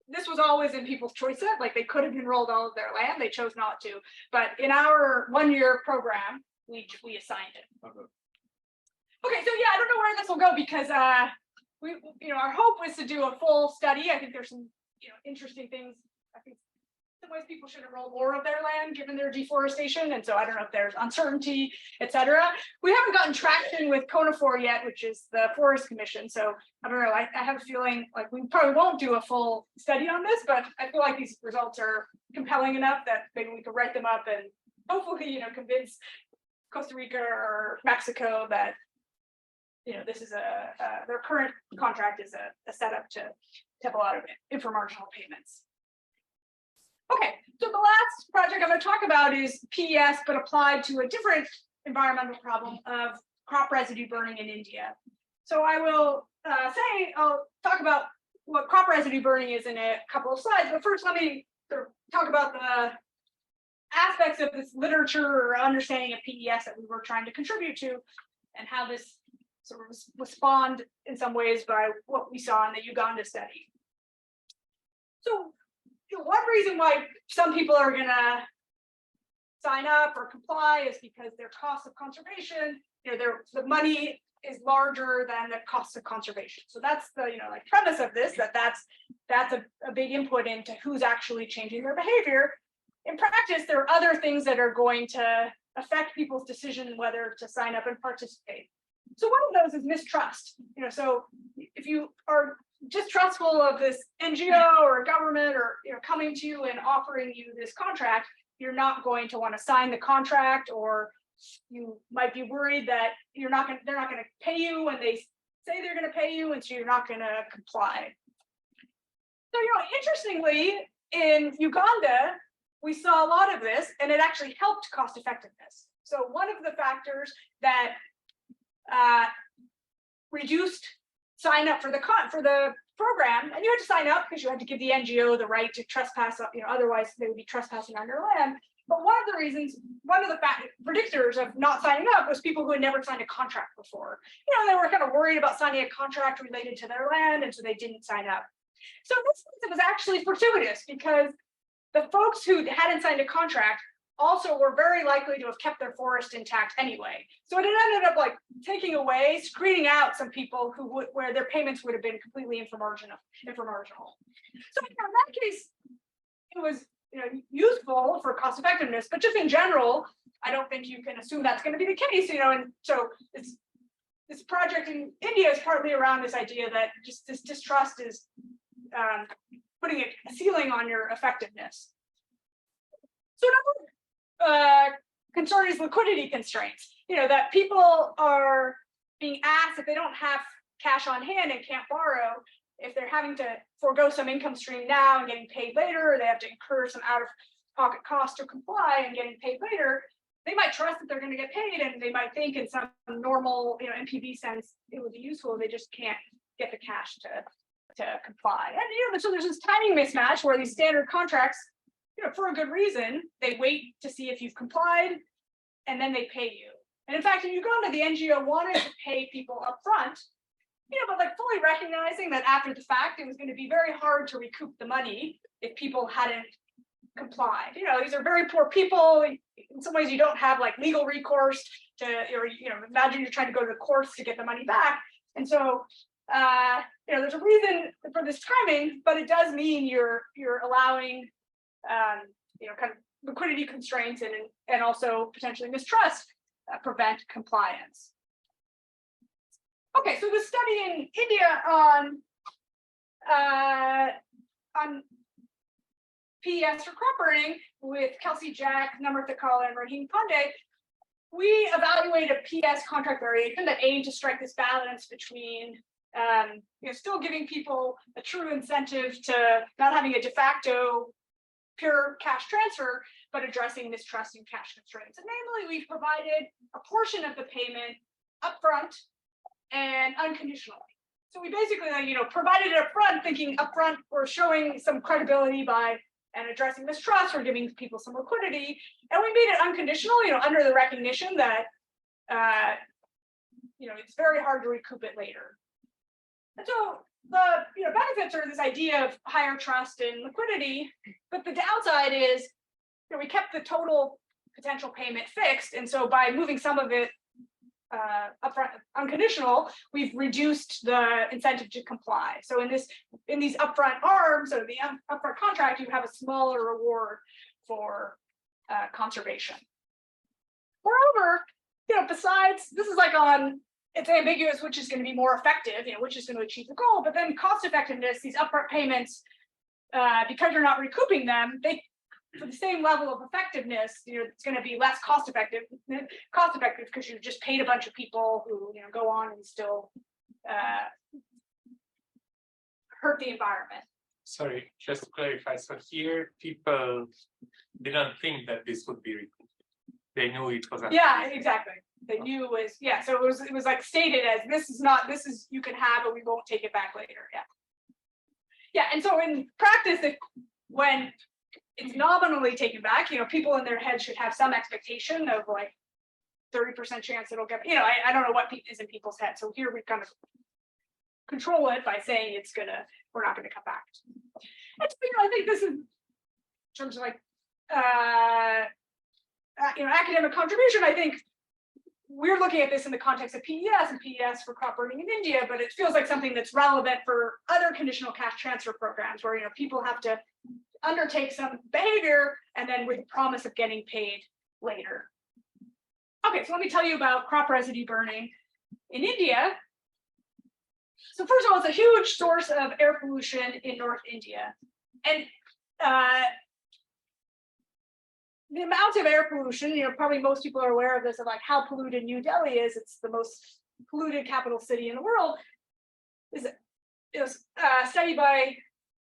Speaker 2: this was always in people's choice set. Like they could have enrolled all of their land, they chose not to. But in our 1-year program, we assigned it. Okay, so I don't know where this will go because our hope was to do a full study. I think there's some interesting things. I think in some ways people should enroll more of their land given their deforestation, and so I don't know if there's uncertainty, etc. We haven't gotten traction with CONIFOR yet, which is the Forest Commission. So I don't know. I have a feeling like we probably won't do a full study on this, but I feel like these results are compelling enough that maybe we could write them up and hopefully convince Costa Rica or Mexico that this is their current contract is a setup to have a lot of inframarginal payments. Okay, so the last project I'm going to talk about is PES, but applied to a different environmental problem of crop residue burning in India. So I will I'll talk about what crop residue burning is in a couple of slides, but first let me talk about the aspects of this literature or understanding of PES that we were trying to contribute to, and how this sort of respond in some ways by what we saw in the Uganda study. So one reason why some people are going to sign up or comply is because their cost of conservation, the money is larger than the cost of conservation. So that's the premise of this, that's a big input into who's actually changing their behavior. In practice, there are other things that are going to affect people's decision whether to sign up and participate. So one of those is mistrust. So if you are distrustful of this NGO or government or coming to you and offering you this contract, you're not going to want to sign the contract, or you might be worried that they're not going to pay you when they say they're going to pay you, and so you're not going to comply. So interestingly, in Uganda, we saw a lot of this, and it actually helped cost effectiveness. So one of the factors that reduced sign up for the program, and you had to sign up because you had to give the NGO the right to trespass, otherwise they would be trespassing on your land. But one of the predictors of not signing up was people who had never signed a contract before. They were kind of worried about signing a contract related to their land, and so they didn't sign up. So this was actually fortuitous because the folks who hadn't signed a contract also were very likely to have kept their forest intact anyway. So it ended up like taking away, screening out some people who would, where their payments would have been completely inframarginal. So in that case, it was useful for cost effectiveness, but just in general, I don't think you can assume that's going to be the case, and so this project in India is partly around this idea that just this distrust is putting a ceiling on your effectiveness. So another concern is liquidity constraints. That people are being asked if they don't have cash on hand and can't borrow, if they're having to forego some income stream now and getting paid later, or they have to incur some out-of-pocket cost to comply and getting paid later, they might trust that they're going to get paid, and they might think in some normal, NPV sense, it would be useful. They just can't get the cash to comply. And so there's this timing mismatch where these standard contracts, for a good reason, they wait to see if you've complied, and then they pay you. And in fact, if you go into the NGO wanted to pay people up front, but like fully recognizing that after the fact, it was going to be very hard to recoup the money if people hadn't complied. These are very poor people. In some ways, you don't have like legal recourse to, or imagine you're trying to go to the courts to get the money back. And so, there's a reason for this timing, but it does mean you're allowing, kind of liquidity constraints and also potentially mistrust prevent compliance. Okay, so the study in India on PES for crop burning with Kelsey Jack, Namrata Kala, and Rahim Pandey, we evaluate a PS contract variation that aimed to strike this balance between still giving people a true incentive to not having a de facto pure cash transfer, but addressing mistrust and cash constraints. And namely, we've provided a portion of the payment upfront and unconditionally. So we basically, provided it upfront, thinking upfront we're showing some credibility by and addressing mistrust or giving people some liquidity, and we made it unconditional, under the recognition that it's very hard to recoup it later. And so the benefits are this idea of higher trust and liquidity, but the downside is we kept the total potential payment fixed, and so by moving some of it upfront unconditional, we've reduced the incentive to comply. So in these upfront arms or the upfront contract, you have a smaller reward for conservation. Moreover, besides this is like it's ambiguous which is going to be more effective, which is going to achieve the goal, but then cost effectiveness, these upfront payments, because you're not recouping them, for the same level of effectiveness, it's going to be less cost effective because you just paid a bunch of people who go on and still hurt the environment.
Speaker 11: Sorry, just to clarify. So here, people didn't think that this would be recouped. They knew it was.
Speaker 2: Yeah, exactly. They knew it was So it was like stated as this is you can have it, we won't take it back later. Yeah. And so in practice, when it's nominally taken back, people in their head should have some expectation of like 30% chance it'll get, I don't know what is in people's heads. So here we kind of control it by saying we're not gonna come back. And so, I think this is in terms of like, academic contribution. I think we're looking at this in the context of PES and PES for crop burning in India, but it feels like something that's relevant for other conditional cash transfer programs where, people have to undertake some behavior and then with the promise of getting paid later. Okay, so let me tell you about crop residue burning in India. So first of all, it's a huge source of air pollution in North India. And the amount of air pollution, probably most people are aware of this, of like how polluted New Delhi is. It's the most polluted capital city in the world. Is a study by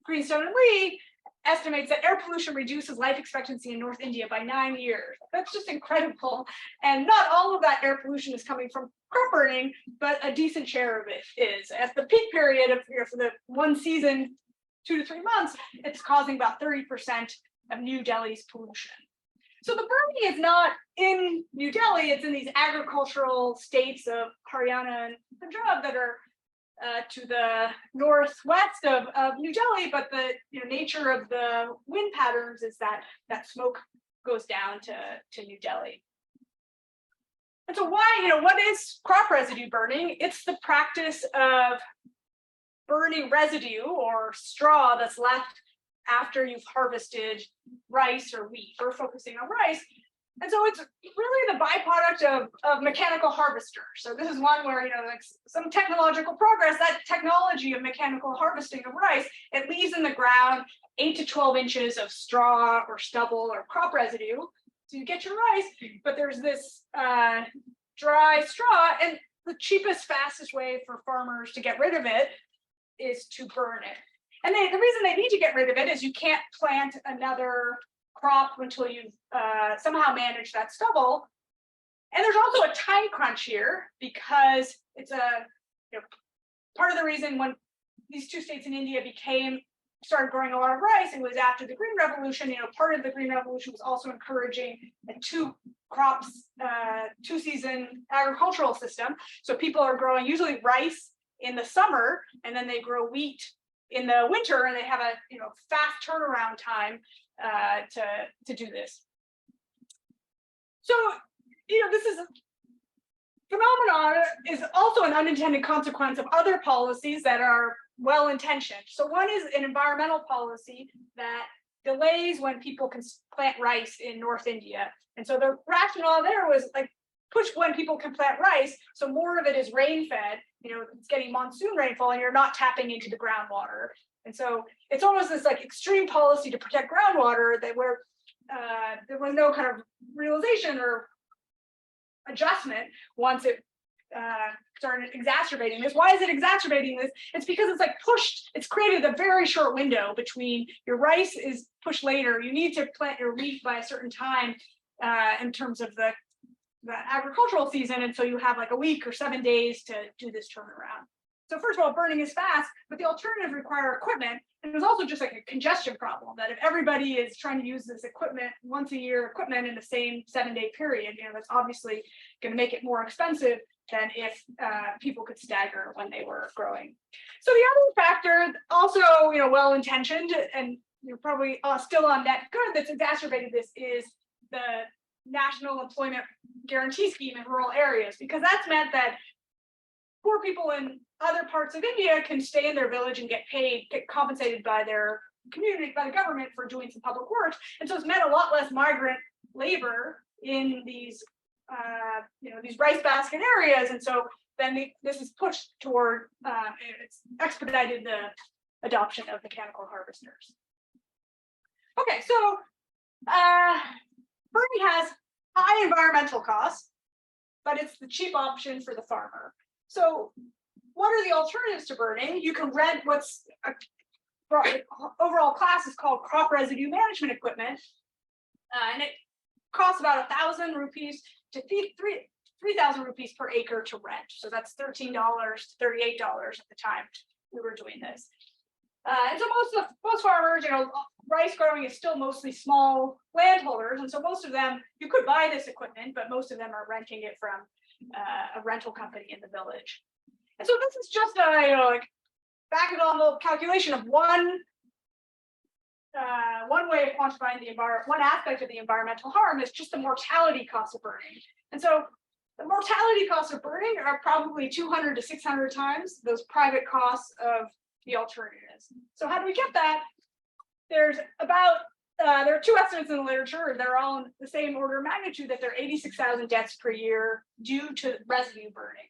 Speaker 2: Princeton and Lee estimates that air pollution reduces life expectancy in North India by 9 years. That's just incredible. And not all of that air pollution is coming from crop burning, but a decent share of it is. At the peak period of for the one season, 2 to 3 months, it's causing about 30% of New Delhi's pollution. So the burning is not in New Delhi, it's in these agricultural states of Haryana and Punjab that are to the northwest of New Delhi, but the nature of the wind patterns is that smoke goes down to New Delhi. And so why, what is crop residue burning? It's the practice of burning residue or straw that's left after you've harvested rice or wheat. We're focusing on rice. And so it's really the byproduct of mechanical harvesters. So this is one where, like some technological progress, that technology of mechanical harvesting of rice, it leaves in the ground 8 to 12 inches of straw or stubble or crop residue. So you get your rice, but there's this dry straw, and the cheapest, fastest way for farmers to get rid of it is to burn it. And the reason they need to get rid of it is you can't plant another crop until you've somehow managed that stubble. And there's also a time crunch here because it's part of the reason when these two states in India started growing a lot of rice, it was after the Green Revolution. Part of the Green Revolution was also encouraging a two season agricultural system. So people are growing usually rice in the summer, and then they grow wheat in the winter, and they have a fast turnaround time to do this. So this is a phenomenon is also an unintended consequence of other policies that are well-intentioned. So one is an environmental policy that delays when people can plant rice in North India. And so the rationale there was like push when people can plant rice, so more of it is rain-fed, it's getting monsoon rainfall and you're not tapping into the groundwater. And so it's almost this like extreme policy to protect groundwater that where there was no kind of realization or adjustment once it started exacerbating this. Why is it exacerbating this? It's because it's like it's created a very short window between your rice is pushed later. You need to plant your wheat by a certain time in terms of the agricultural season. And so you have like a week or 7 days to do this turnaround. So first of all, burning is fast, but the alternative require equipment. And there's also just like a congestion problem that if everybody is trying to use this equipment, once a year equipment in the same 7-day period, that's obviously going to make it more expensive than if people could stagger when they were growing. So the other factor, also well-intentioned, and you're probably still on net good, that's exacerbated this is the National Employment Guarantee Scheme in rural areas, because that's meant that poor people in other parts of India can stay in their village and get compensated by their community, by the government for doing some public works. And so it's meant a lot less migrant labor in these these rice basket areas. And so then this is pushed toward, it's expedited the adoption of mechanical harvesters. Okay, so burning has high environmental costs, but it's the cheap option for the farmer. So what are the alternatives to burning? You can rent what's overall class is called crop residue management equipment, and it costs about 1,000 rupees to 3,000 rupees per acre to rent. So that's $13 to $38 at the time we were doing this. And so most farmers, rice growing is still mostly small landholders, and so most of them, you could buy this equipment, but most of them are renting it from a rental company in the village. And so this is just a like back of the envelope calculation of one way of quantifying the one aspect of the environmental harm is just the mortality cost of burning. And so the mortality costs of burning are probably 200 to 600 times those private costs of the alternatives. So how do we get that? There's about there are two estimates in the literature, they're all in the same order of magnitude, that there are 86,000 deaths per year due to residue burning.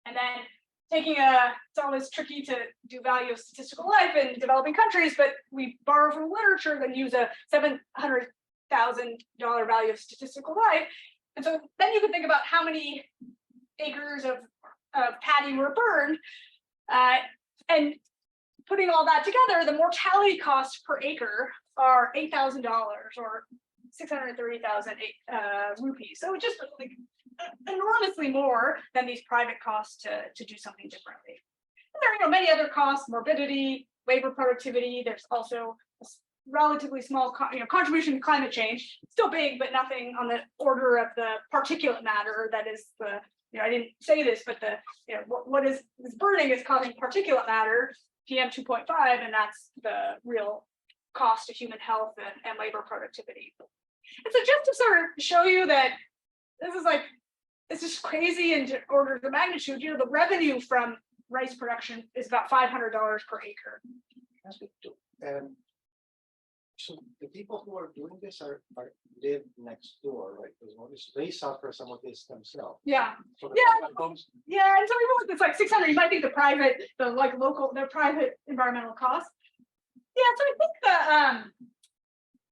Speaker 2: And then it's always tricky to do value of statistical life in developing countries, but we borrow from literature and use a $700,000 value of statistical life. And so then you can think about how many acres of paddy were burned, and putting all that together, the mortality costs per acre are $8,000 or 630,000 rupees. So just like enormously more than these private costs to do something differently. And there are many other costs: morbidity, labor productivity. There's also a relatively small contribution to climate change, still big, but nothing on the order of the particulate matter that is the I didn't say this, but what is this burning is causing particulate matter, PM 2.5, and that's the real cost to human health and labor productivity. And so just to sort of show you that this is like, it's just crazy in order of magnitude, the revenue from rice production is about $500 per acre.
Speaker 9: So the people who are doing this live next door, right? Because obviously they suffer some of this themselves.
Speaker 2: Yeah.
Speaker 9: So
Speaker 2: Yeah. Yeah, and so even with it's like 600, you might think the private environmental costs. Yeah, so I think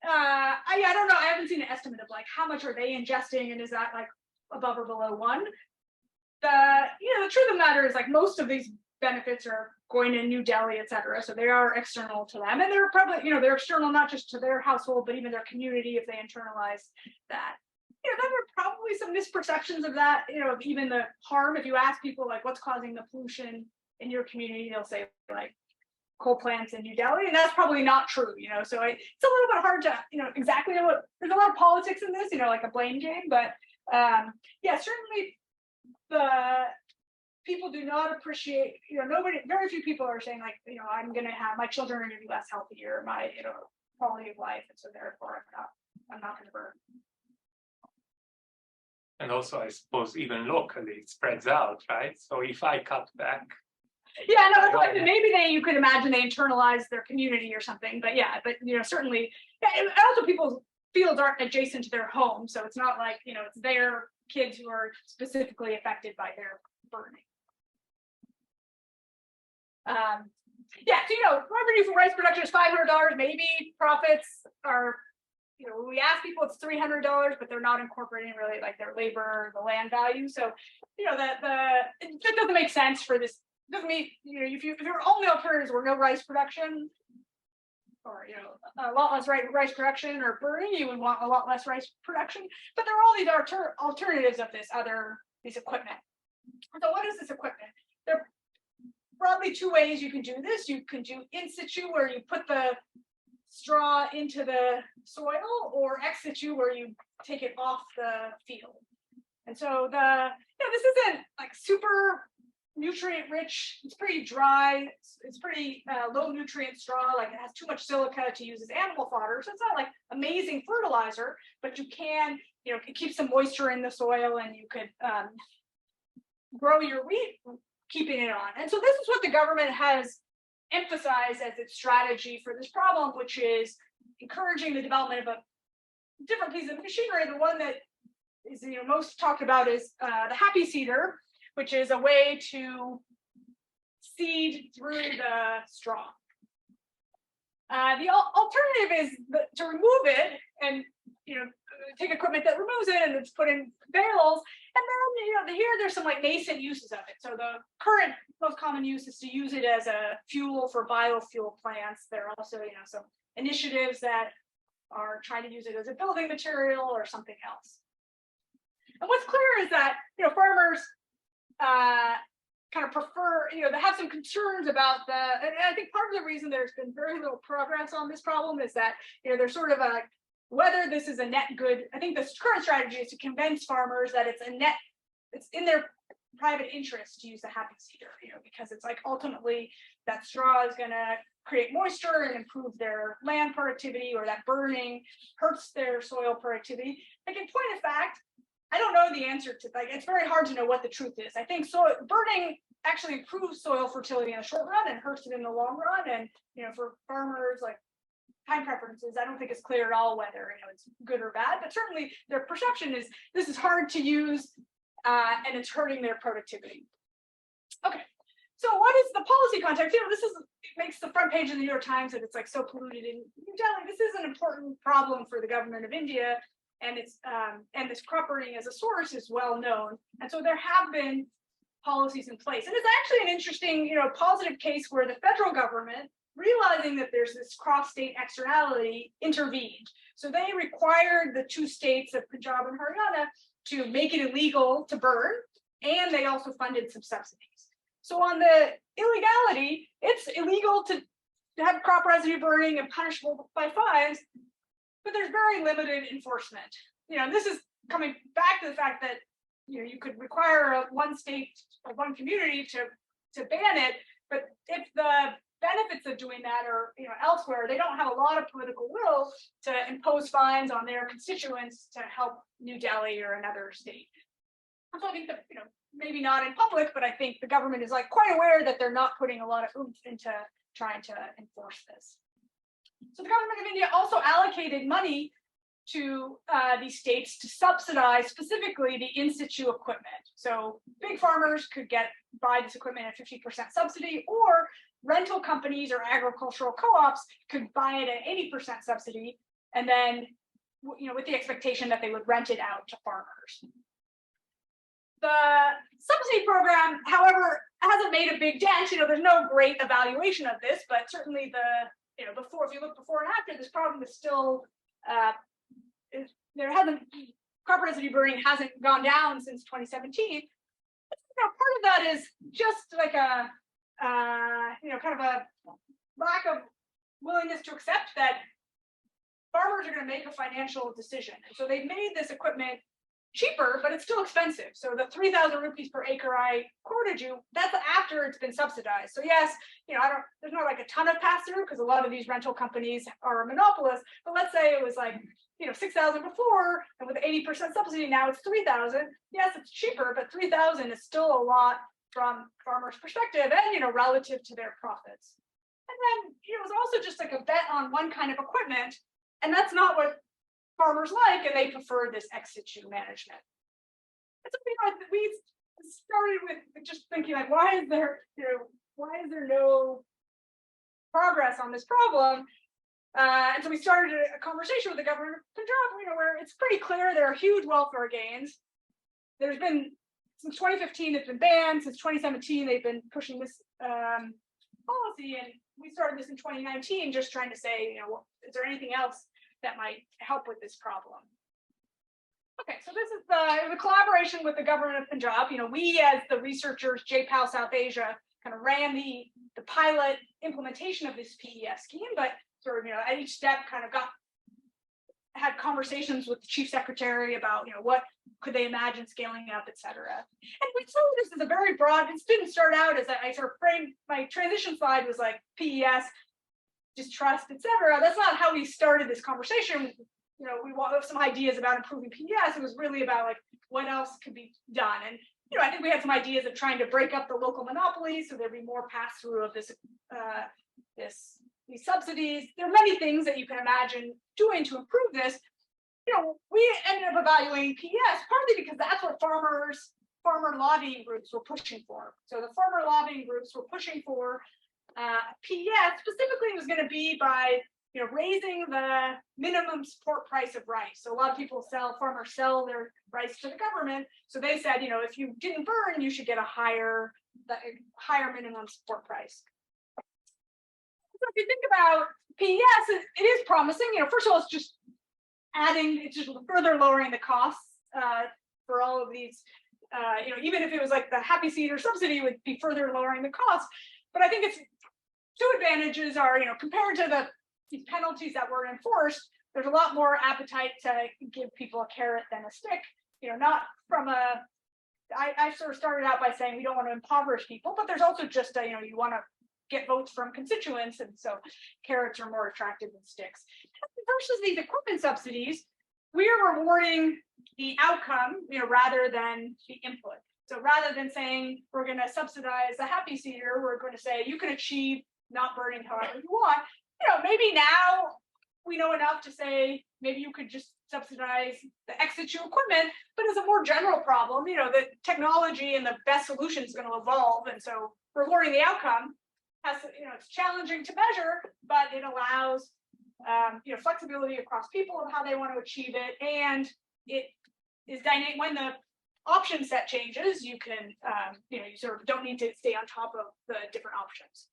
Speaker 2: I don't know. I haven't seen an estimate of like how much are they ingesting, and is that like above or below 1? The truth of the matter is like most of these benefits are going to New Delhi, et cetera. So they are external to them, and they're probably they're external not just to their household, but even their community if they internalize that. There are probably some misperceptions of that. Of even the harm. If you ask people like what's causing the pollution in your community, they'll say like coal plants in New Delhi, and that's probably not true. So it's a little bit hard to exactly know what. There's a lot of politics in this, like a blame game, but yeah, certainly the people do not appreciate. Very few people are saying like, I'm going to have my children are going to be less healthier, my quality of life, and so therefore I'm not going to burn.
Speaker 11: And also, I suppose even locally it spreads out, right? So if I cut back.
Speaker 2: Yeah, no, maybe you could imagine they internalize their community or something, but yeah, certainly. And also, people's fields aren't adjacent to their home, so it's not like it's their kids who are specifically affected by their burning. Yeah, so revenue for rice production is $500. Maybe profits are, when we ask people, it's $300, but they're not incorporating really like their labor, the land value. So, that doesn't make sense for this. Doesn't mean if your only alternatives were no rice production, or a lot less rice production or burning, you would want a lot less rice production. But there are all these alternatives of this equipment. So what is this equipment? There are broadly 2 ways you can do this. You can do in situ, where you put the straw into the soil, or ex situ, where you take it off the field. And so this isn't like super nutrient rich. It's pretty dry. It's pretty low nutrient straw. Like it has too much silica to use as animal fodder. So it's not like amazing fertilizer, but you can, it keeps some moisture in the soil, and you could grow your wheat keeping it on. And so this is what the government has emphasized as its strategy for this problem, which is encouraging the development of a different piece of machinery. The one that is most talked about is the happy seeder, which is a way to seed through the straw. The alternative is to remove it and take equipment that removes it, and it's put in barrels. And then here there's some like nascent uses of it. So the current most common use is to use it as a fuel for biofuel plants. There are also some initiatives that are trying to use it as a building material or something else. And what's clear is that farmers kind of prefer, they have some concerns about and I think part of the reason there's been very little progress on this problem is that, there's sort of whether this is a net good. I think the current strategy is to convince farmers that it's in their private interest to use the happy seeder, because it's like ultimately that straw is going to create moisture and improve their land productivity, or that burning hurts their soil productivity. Like in point of fact, I don't know the answer to it's very hard to know what the truth is. I think burning actually improves soil fertility in the short run and hurts it in the long run. And for farmers, like time preferences, I don't think it's clear at all whether it's good or bad. But certainly their perception is this is hard to use and it's hurting their productivity. Okay, so what is the policy context? It makes the front page of the New York Times that it's like so polluted in New Delhi. This is an important problem for the government of India. And and this crop burning as a source is well known, and so there have been policies in place. And it's actually an interesting, positive case where the federal government, realizing that there's this cross-state externality, intervened. So they required the 2 states of Punjab and Haryana to make it illegal to burn, and they also funded some subsidies. So on the illegality, it's illegal to have crop residue burning and punishable by fines. But there's very limited enforcement. This is coming back to the fact that you could require one state or one community to ban it, but if the benefits of doing that are elsewhere, they don't have a lot of political will to impose fines on their constituents to help New Delhi or another state. So I think that maybe not in public, but I think the government is like quite aware that they're not putting a lot of oomph into trying to enforce this. So the government of India also allocated money to these states to subsidize specifically the in situ equipment. So big farmers could buy this equipment at 50% subsidy, or rental companies or agricultural co-ops could buy it at 80% subsidy, and then with the expectation that they would rent it out to farmers. The subsidy program, however, hasn't made a big dent. There's no great evaluation of this, but certainly before, if you look before and after, this problem is still copper residue burning hasn't gone down since 2017. Part of that is just like a kind of a lack of willingness to accept that farmers are going to make a financial decision. And so they've made this equipment cheaper, but it's still expensive. So the 3,000 rupees per acre I quoted you, that's after it's been subsidized. So yes, there's not like a ton of pass through because a lot of these rental companies are monopolists. But let's say it was like 6,000 before, and with 80% subsidy now it's 3,000. Yes, it's cheaper, but 3,000 is still a lot from farmers' perspective and relative to their profits. And then it was also just like a bet on one kind of equipment, and that's not what farmers like, and they prefer this ex situ management. And so we started with just thinking like, why is there no progress on this problem? And so we started a conversation with the government of Punjab, where it's pretty clear there are huge welfare gains. There's been, since 2015, it's been banned. Since 2017, they've been pushing this policy, and we started this in 2019, just trying to say, is there anything else that might help with this problem? Okay, so this is the collaboration with the government of Punjab. We as the researchers, JPAL South Asia, kind of ran the pilot implementation of this PES scheme, but sort of at each step kind of had conversations with the chief secretary about what could they imagine scaling up, et cetera. And we saw this as a very broad. It didn't start out as I sort of framed my transition slide was like PES, distrust, et cetera. That's not how we started this conversation. We want some ideas about improving PES. It was really about like what else could be done. And I think we had some ideas of trying to break up the local monopolies so there'd be more pass through of these subsidies. There are many things that you can imagine doing to improve this. We ended up evaluating PES partly because that's what farmer lobbying groups were pushing for. So the farmer lobbying groups were pushing for PES specifically was going to be by raising the minimum support price of rice. So a lot of farmers sell their rice to the government. So they said, if you didn't burn, you should get a higher minimum support price. So if you think about PES, it is promising. First of all, it's just further lowering the costs for all of these. Even if it was like the happy seed or subsidy would be further lowering the cost. But I think it's two advantages are, compared to these penalties that were enforced, there's a lot more appetite to give people a carrot than a stick. Not from I sort of started out by saying we don't want to impoverish people, but there's also just you want to get votes from constituents, and so carrots are more attractive than sticks. Versus these equipment subsidies, we are rewarding the outcome, rather than the input. So rather than saying we're going to subsidize the happy seeder, we're going to say you can achieve not burning however you want. Maybe now we know enough to say maybe you could just subsidize the ex situ equipment, but as a more general problem, the technology and the best solution is going to evolve, and so rewarding the outcome has, it's challenging to measure, but it allows flexibility across people of how they want to achieve it, and it is dynamic. When the option set changes, you can you sort of don't need to stay on top of the different options.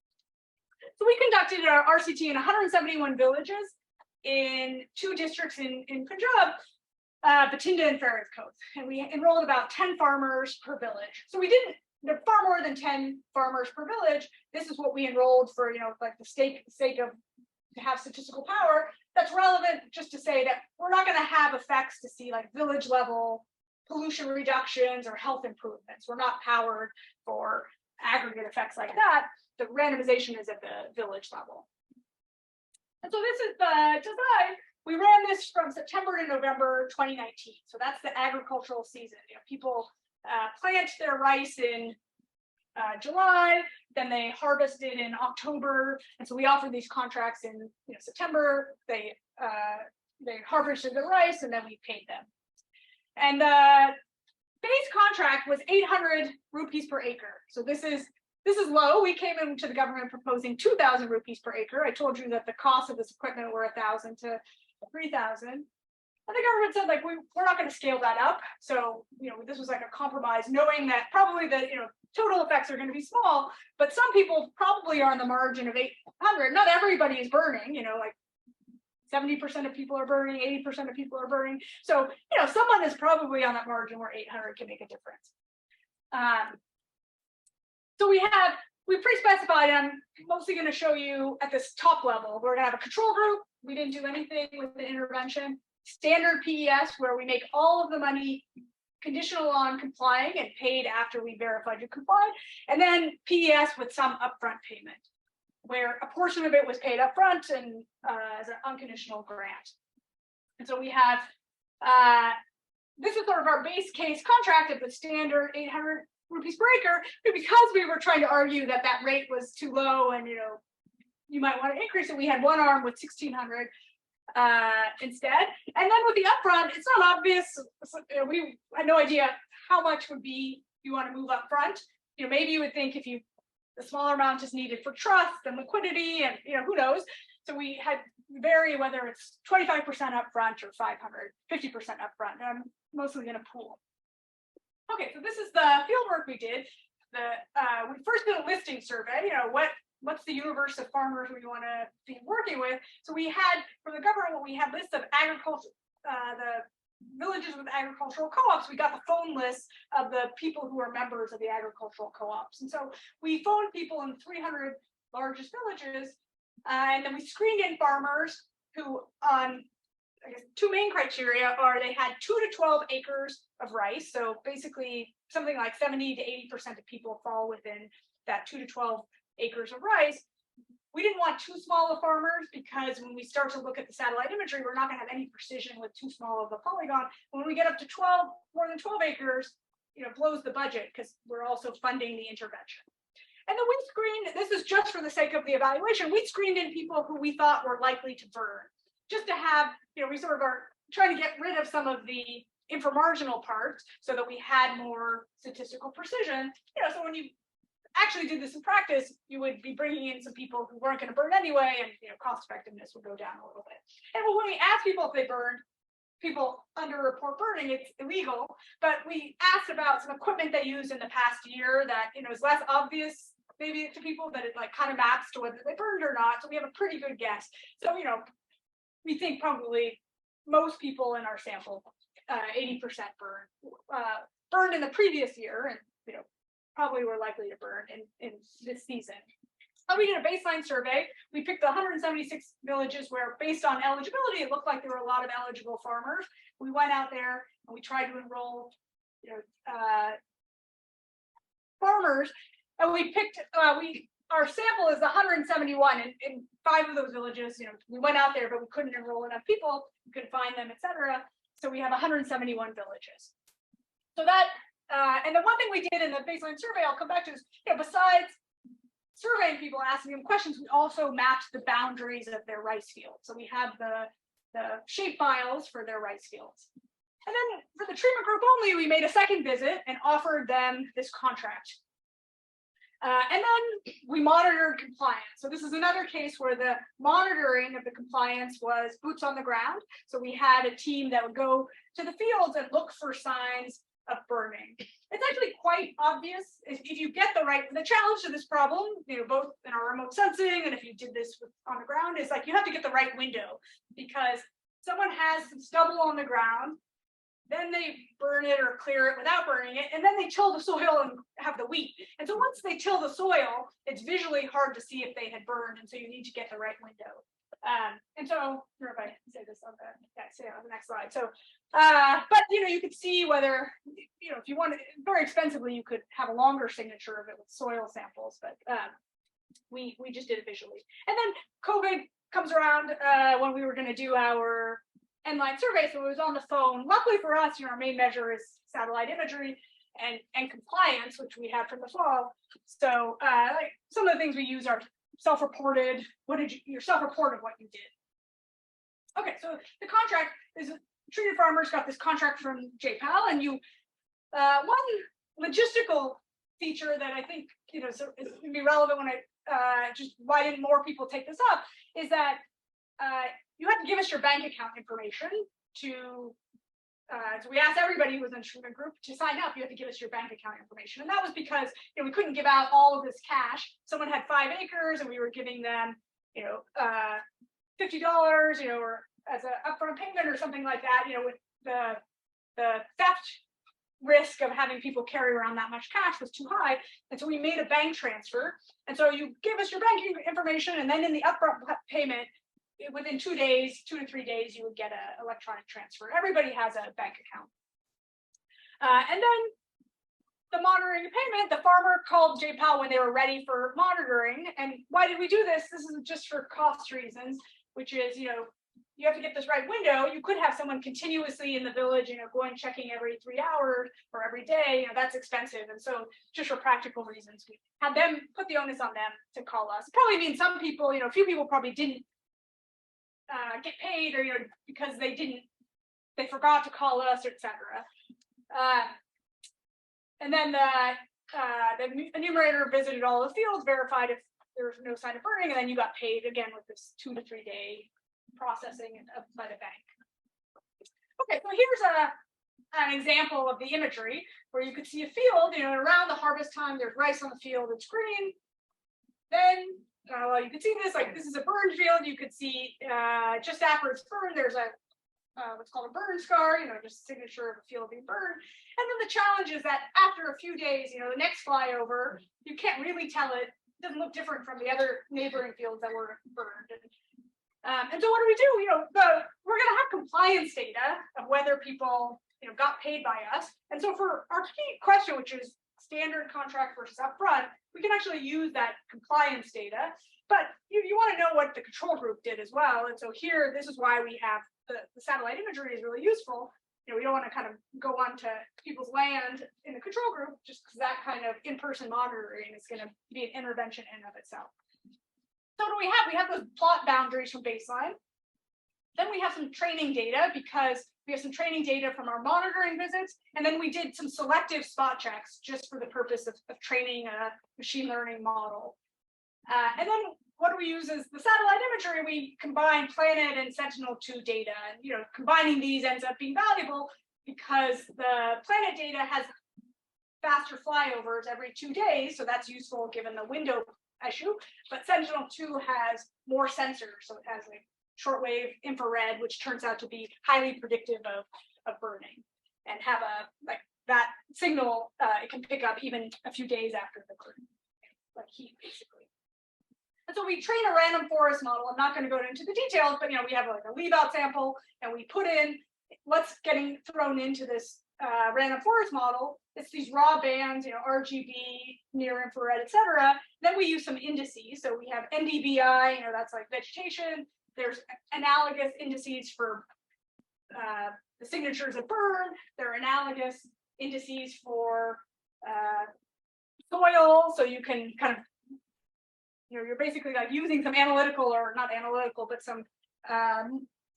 Speaker 2: So we conducted our RCT in 171 villages in 2 districts in Punjab, Batinda and Faridkot, and we enrolled about 10 farmers per village. So we didn't, far more than 10 farmers per village. This is what we enrolled for, like the sake of to have statistical power. That's relevant just to say that we're not going to have effects to see like village level pollution reductions or health improvements. We're not powered for aggregate effects like that. The randomization is at the village level. And so this is the design. We ran this from September to November 2019. So that's the agricultural season. You know, people plant their rice in July, then they harvest it in October, and so we offered these contracts in September. They harvested the rice, and then we paid them. And the base contract was 800 rupees per acre. So this is low. We came into the government proposing 2,000 rupees per acre. I told you that the cost of this equipment were 1,000 to 3,000. And the government said, like, we're not going to scale that up. So, this was like a compromise, knowing that probably the, total effects are going to be small, but some people probably are on the margin of 800. Not everybody is burning, like 70% of people are burning, 80% of people are burning. So, someone is probably on that margin where 800 can make a difference. So we pre-specified, and I'm mostly going to show you at this top level. We're going to have a control group. We didn't do anything with the intervention. Standard PES, where we make all of the money conditional on complying and paid after we verified you complied. And then PES with some upfront payment, where a portion of it was paid upfront and as an unconditional grant. And so we have, this is sort of our base case contract at the standard 800 rupees per acre, because we were trying to argue that that rate was too low and, you might want to increase it. We had one arm with 1,600 instead. And then with the upfront, it's not obvious. We had no idea how much would be you want to move up front. Maybe you would think if the smaller amount is needed for trust and liquidity and, who knows. So we had vary whether it's 25% upfront or 500, 50% upfront. And I'm mostly going to pool. Okay, so this is the field work we did. We first did a listing survey, what's the universe of farmers we want to be working with. So we had, from the government, we had lists of agriculture, the villages with agricultural co-ops. We got the phone list of the people who are members of the agricultural co-ops. And so we phoned people in 300 largest villages, and then we screened in farmers who, I guess, two main criteria are they had 2 to 12 acres of rice. So basically something like 70 to 80% of people fall within that 2 to 12 acres of rice. We didn't want too small of farmers, because when we start to look at the satellite imagery, we're not going to have any precision with too small of a polygon. When we get up to more than 12 acres, blows the budget, because we're also funding the intervention. And then we screened, this is just for the sake of the evaluation, we screened in people who we thought were likely to burn, just to have, we sort of are trying to get rid of some of the inframarginal parts so that we had more statistical precision. So when you actually did this in practice, you would be bringing in some people who weren't going to burn anyway, and cost effectiveness would go down a little bit. And when we asked people if they burned, people underreport burning. It's illegal, but we asked about some equipment they used in the past year that is less obvious maybe to people, that it like kind of maps to whether they burned or not. So we have a pretty good guess. So we think probably most people in our sample, 80% burned in the previous year, and probably were likely to burn in this season. So we did a baseline survey. We picked the 176 villages where, based on eligibility, it looked like there were a lot of eligible farmers. We went out there and we tried to enroll, farmers, and we picked. Our sample is 171, and in 5 of those villages, we went out there, but we couldn't enroll enough people. We couldn't find them, etc. So we have 171 villages. So that. And the one thing we did in the baseline survey, I'll come back to, is besides surveying people, asking them questions, we also mapped the boundaries of their rice fields. So we have the shape files for their rice fields. And then for the treatment group only, we made a second visit and offered them this contract. And then we monitored compliance. So this is another case where the monitoring of the compliance was boots on the ground. So we had a team that would go to the fields and look for signs of burning. It's actually quite obvious if you get the challenge to this problem, both in our remote sensing and if you did this on the ground, is like you have to get the right window, because someone has some stubble on the ground, then they burn it or clear it without burning it, and then they till the soil and have the wheat. And so once they till the soil, it's visually hard to see if they had burned, and so you need to get the right window. And so, or if I say this on the next slide. So, but you could see whether, if you wanted very expensively, you could have a longer signature of it with soil samples, but we just did it visually. And then COVID comes around when we were going to do our end-line survey, so it was on the phone. Luckily for us, our main measure is satellite imagery and compliance, which we had from the fall. So, like some of the things we use are self-reported. Your self-report of what you did. Okay, so the contract is treated farmers got this contract from JPAL, and one logistical feature that I think is going to be relevant when why didn't more people take this up is that you had to give us your bank account information to. So we asked everybody who was in the treatment group to sign up. You had to give us your bank account information, and that was because we couldn't give out all of this cash. Someone had 5 acres, and we were giving them, $50, or as an upfront payment or something like that. With the theft risk of having people carry around that much cash was too high, and so we made a bank transfer. And so you give us your banking information, and then in the upfront payment, within 2 to 3 days, you would get an electronic transfer. Everybody has a bank account. And then the monitoring payment, the farmer called JPAL when they were ready for monitoring. And why did we do this? This is just for cost reasons, which is, you have to get this right window. You could have someone continuously in the village, going checking every 3 hours or every day. That's expensive. And so just for practical reasons, we had them put the onus on them to call us. Probably means some people, a few people probably didn't get paid, or because they forgot to call us, etc. And then the enumerator visited all the fields, verified if there was no sign of burning, and then you got paid again with this 2 to 3 day processing by the bank. Okay, so here's an example of the imagery where you could see a field. Around the harvest time, there's rice on the field, it's green. Then you can see this, this is a burn field. You could see just after it's burned, there's a what's called a burn scar, just a signature of a field being burned. And then the challenge is that after a few days, the next flyover, you can't really tell it doesn't look different from the other neighboring fields that were burned. And so what do? We're going to have compliance data of whether people got paid by us. And so for our key question, which is standard contract versus upfront, we can actually use that compliance data, but you want to know what the control group did as well. And so here, this is why we have the satellite imagery is really useful. We don't want to kind of go onto people's land in the control group, just because that kind of in-person monitoring is going to be an intervention in and of itself. So what do we have? We have those plot boundaries from baseline. Then we have some training data, because we have some training data from our monitoring visits. And then we did some selective spot checks just for the purpose of training a machine learning model. And then what do we use is the satellite imagery. We combine Planet and Sentinel-2 data. And combining these ends up being valuable because the Planet data has faster flyovers every 2 days. So that's useful given the window issue. But Sentinel-2 has more sensors. So it has shortwave infrared, which turns out to be highly predictive of burning, and have that signal it can pick up even a few days after the burn, like heat basically. And so we train a random forest model. I'm not going to go into the details, but we have a leave out sample, and we put in what's getting thrown into this random forest model. It's these raw bands, RGB, near infrared, etc. Then we use some indices. So we have NDVI, that's like vegetation. There's analogous indices for the signatures of burn. There are analogous indices for soil. So you can kind of, you're basically using some analytical, or not analytical, but some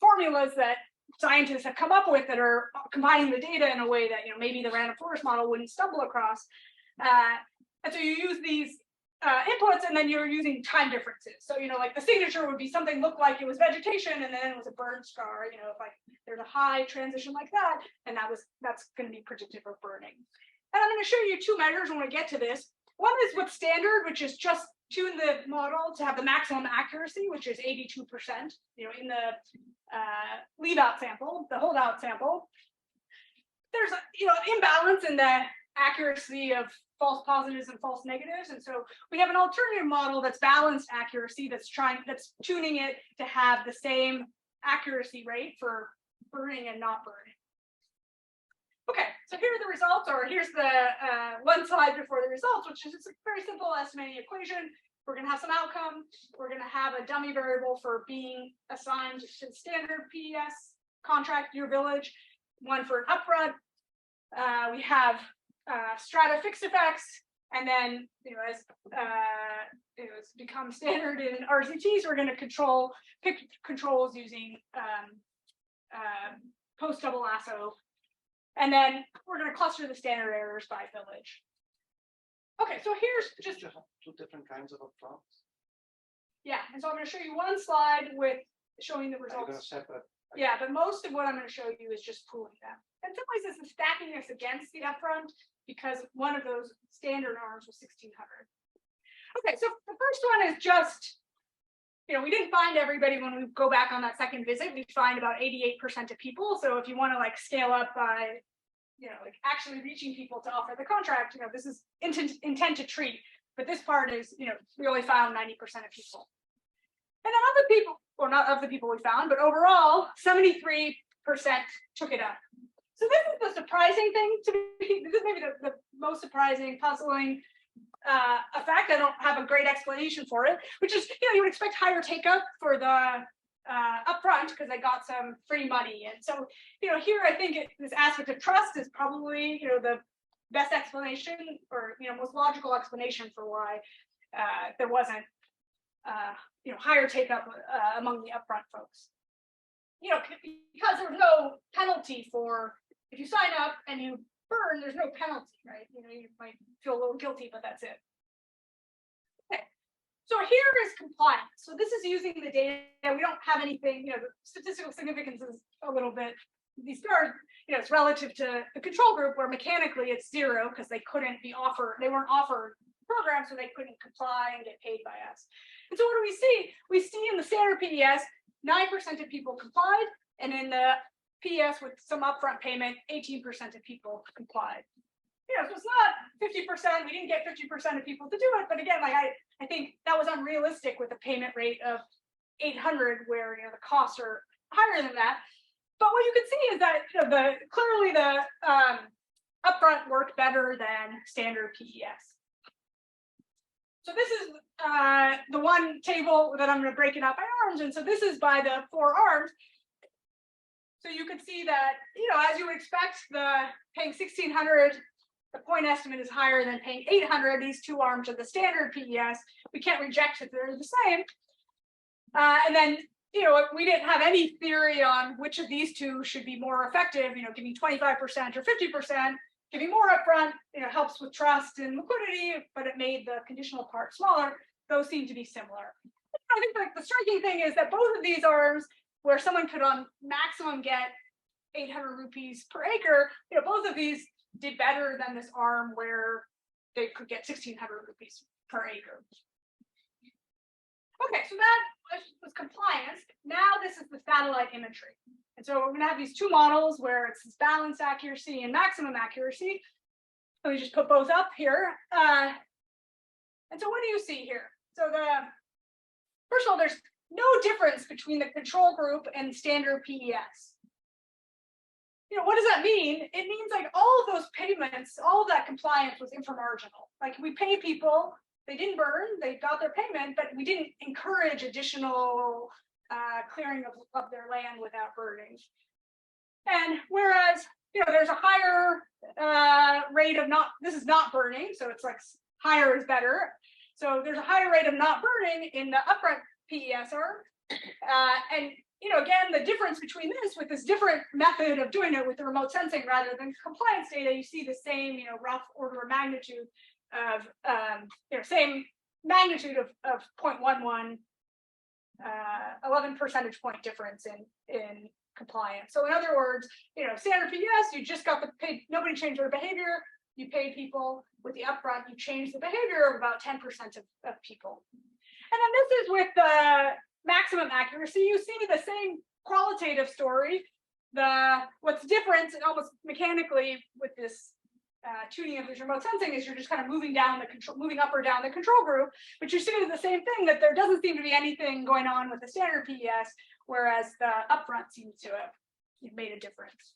Speaker 2: formulas that scientists have come up with that are combining the data in a way that maybe the random forest model wouldn't stumble across. And so you use these inputs, and then you're using time differences. So, the signature would be something looked like it was vegetation, and then it was a burn scar. If there's a high transition like that, and that's going to be predictive of burning. And I'm going to show you 2 measures when we get to this. One is what's standard, which is just tune the model to have the maximum accuracy, which is 82%. In the leave out sample, the holdout sample, there's imbalance in the accuracy of false positives and false negatives. And so we have an alternative model that's balanced accuracy, that's tuning it to have the same accuracy rate for burning and not burning. Okay, so here are the results, or here's the one slide before the results, which is a very simple estimating equation. We're going to have some outcome. We're going to have a dummy variable for being assigned to the standard PES contract, your village, one for an upfront. We have strata fixed effects, and then as it's become standard in RCTs, we're going to pick controls using post double lasso, and then we're going to cluster the standard errors by village. Okay, so here's just
Speaker 9: two different kinds of upfronts.
Speaker 2: Yeah, and so I'm going to show you one slide with showing the
Speaker 9: Are you going to
Speaker 2: results.
Speaker 9: separate?
Speaker 2: Yeah, but most of what I'm going to show you is just pooling them. In some ways, this is stacking this against the upfront because one of those standard arms was 1600. Okay, so the first one is just, we didn't find everybody when we go back on that second visit. We find about 88% of people. So if you want to like scale up by, like actually reaching people to offer the contract, this is intent to treat. But this part is, we only found 90% of people. And then other people, or not of the people we found, but overall, 73% took it up. So this is the surprising thing to me. This is maybe the most surprising, puzzling effect. I don't have a great explanation for it, which is, you would expect higher take up for the upfront because they got some free money. And so, here I think this aspect of trust is probably, the best explanation or, most logical explanation for why there wasn't higher take up among the upfront folks. Because there's no penalty for if you sign up and you burn, there's no penalty, right? You might feel a little guilty, but that's it. Okay. So here is compliance. So this is using the data. We don't have anything, the statistical significance is a little bit, these are, it's relative to the control group where mechanically it's 0 because they couldn't be offered, they weren't offered programs, so they couldn't comply and get paid by us. And so what do we see? We see in the standard PES, 9% of people complied, and in the PES with some upfront payment, 18% of people complied. So it's not 50%. We didn't get 50% of people to do it, but again, like I think that was unrealistic with a payment rate of 800, where the costs are higher than that. But what you can see is that clearly the upfront worked better than standard PES. So this is the one table that I'm going to break it out by arms, and so this is by the 4 arms. So you can see that as you would expect, the paying 1600, the point estimate is higher than paying 800. These 2 arms are the standard PES. We can't reject it; they're the same. And then we didn't have any theory on which of these 2 should be more effective. Giving 25% or 50%. Giving more upfront, helps with trust and liquidity, but it made the conditional part smaller. Those seem to be similar. I think the striking thing is that both of these arms, where someone could on maximum get 800 rupees per acre, both of these did better than this arm where they could get 1600 rupees per acre. Okay, so that was compliance. Now this is the satellite imagery. And so we're going to have these 2 models where it's this balanced accuracy and maximum accuracy. Let me just put both up here. And so what do you see here? So first of all, there's no difference between the control group and standard PES. What does that mean? It means like all of those payments, all of that compliance was inframarginal. Like we pay people, they didn't burn, they got their payment, but we didn't encourage additional clearing of their land without burning. And whereas, there's a higher rate of this is not burning, so it's like higher is better. So there's a higher rate of not burning in the upfront PES arm. And, again, the difference between this with this different method of doing it with the remote sensing rather than compliance data, you see the same, rough order of magnitude of, same magnitude of 0.11, 11 percentage point difference in compliance. So in other words, standard PES, you just got the paid, nobody changed their behavior. You paid people. With the upfront, you change the behavior of about 10% of people. And then this is with the maximum accuracy. You see the same qualitative story. What's different almost mechanically with this tuning of this remote sensing is you're just kind of moving up or down the control group, but you see is the same thing, that there doesn't seem to be anything going on with the standard PES, whereas the upfront seems to have made a difference.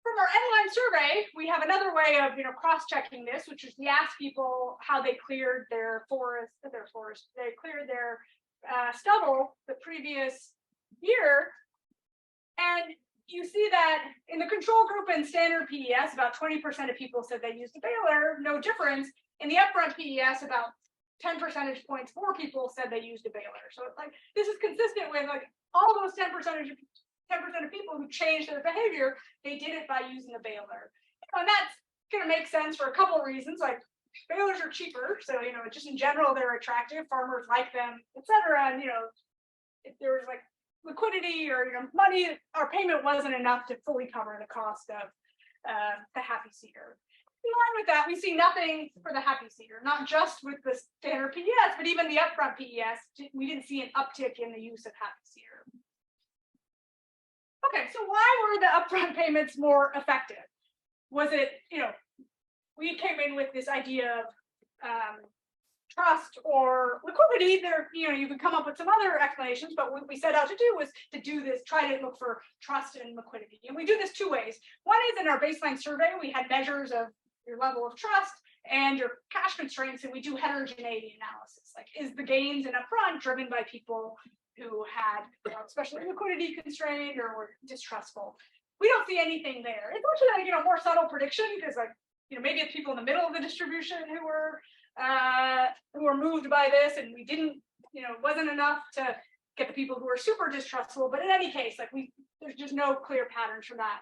Speaker 2: From our end-line survey, we have another way of cross-checking this, which is we ask people how they cleared their they cleared their stubble the previous year, and you see that in the control group and standard PES, about 20% of people said they used a baler, no difference. In the upfront PES, about 10 percentage points more people said they used a baler. So it's like this is consistent with like all those 10% of people who changed their behavior, they did it by using a baler. And that's going to make sense for a couple of reasons. Like balers are cheaper, so just in general they're attractive. Farmers like them, etc. And if there was like liquidity or money, our payment wasn't enough to fully cover the cost of the happy seeder. In line with that, we see nothing for the happy seeder, not just with the standard PES, but even the upfront PES, we didn't see an uptick in the use of happy seeder. Okay, so why were the upfront payments more effective? Was it, we came in with this idea of trust or liquidity? There, you could come up with some other explanations, but what we set out to do was to do this, try to look for trust and liquidity. And we do this two ways. One is in our baseline survey, we had measures of your level of trust and your cash constraints, and we do heterogeneity analysis. Like, is the gains in upfront driven by people who had especially liquidity constrained or were distrustful? We don't see anything there. It's actually like more subtle prediction, because like maybe it's people in the middle of the distribution who were moved by this, and we didn't wasn't enough to get the people who are super distrustful. But in any case, like there's just no clear patterns from that.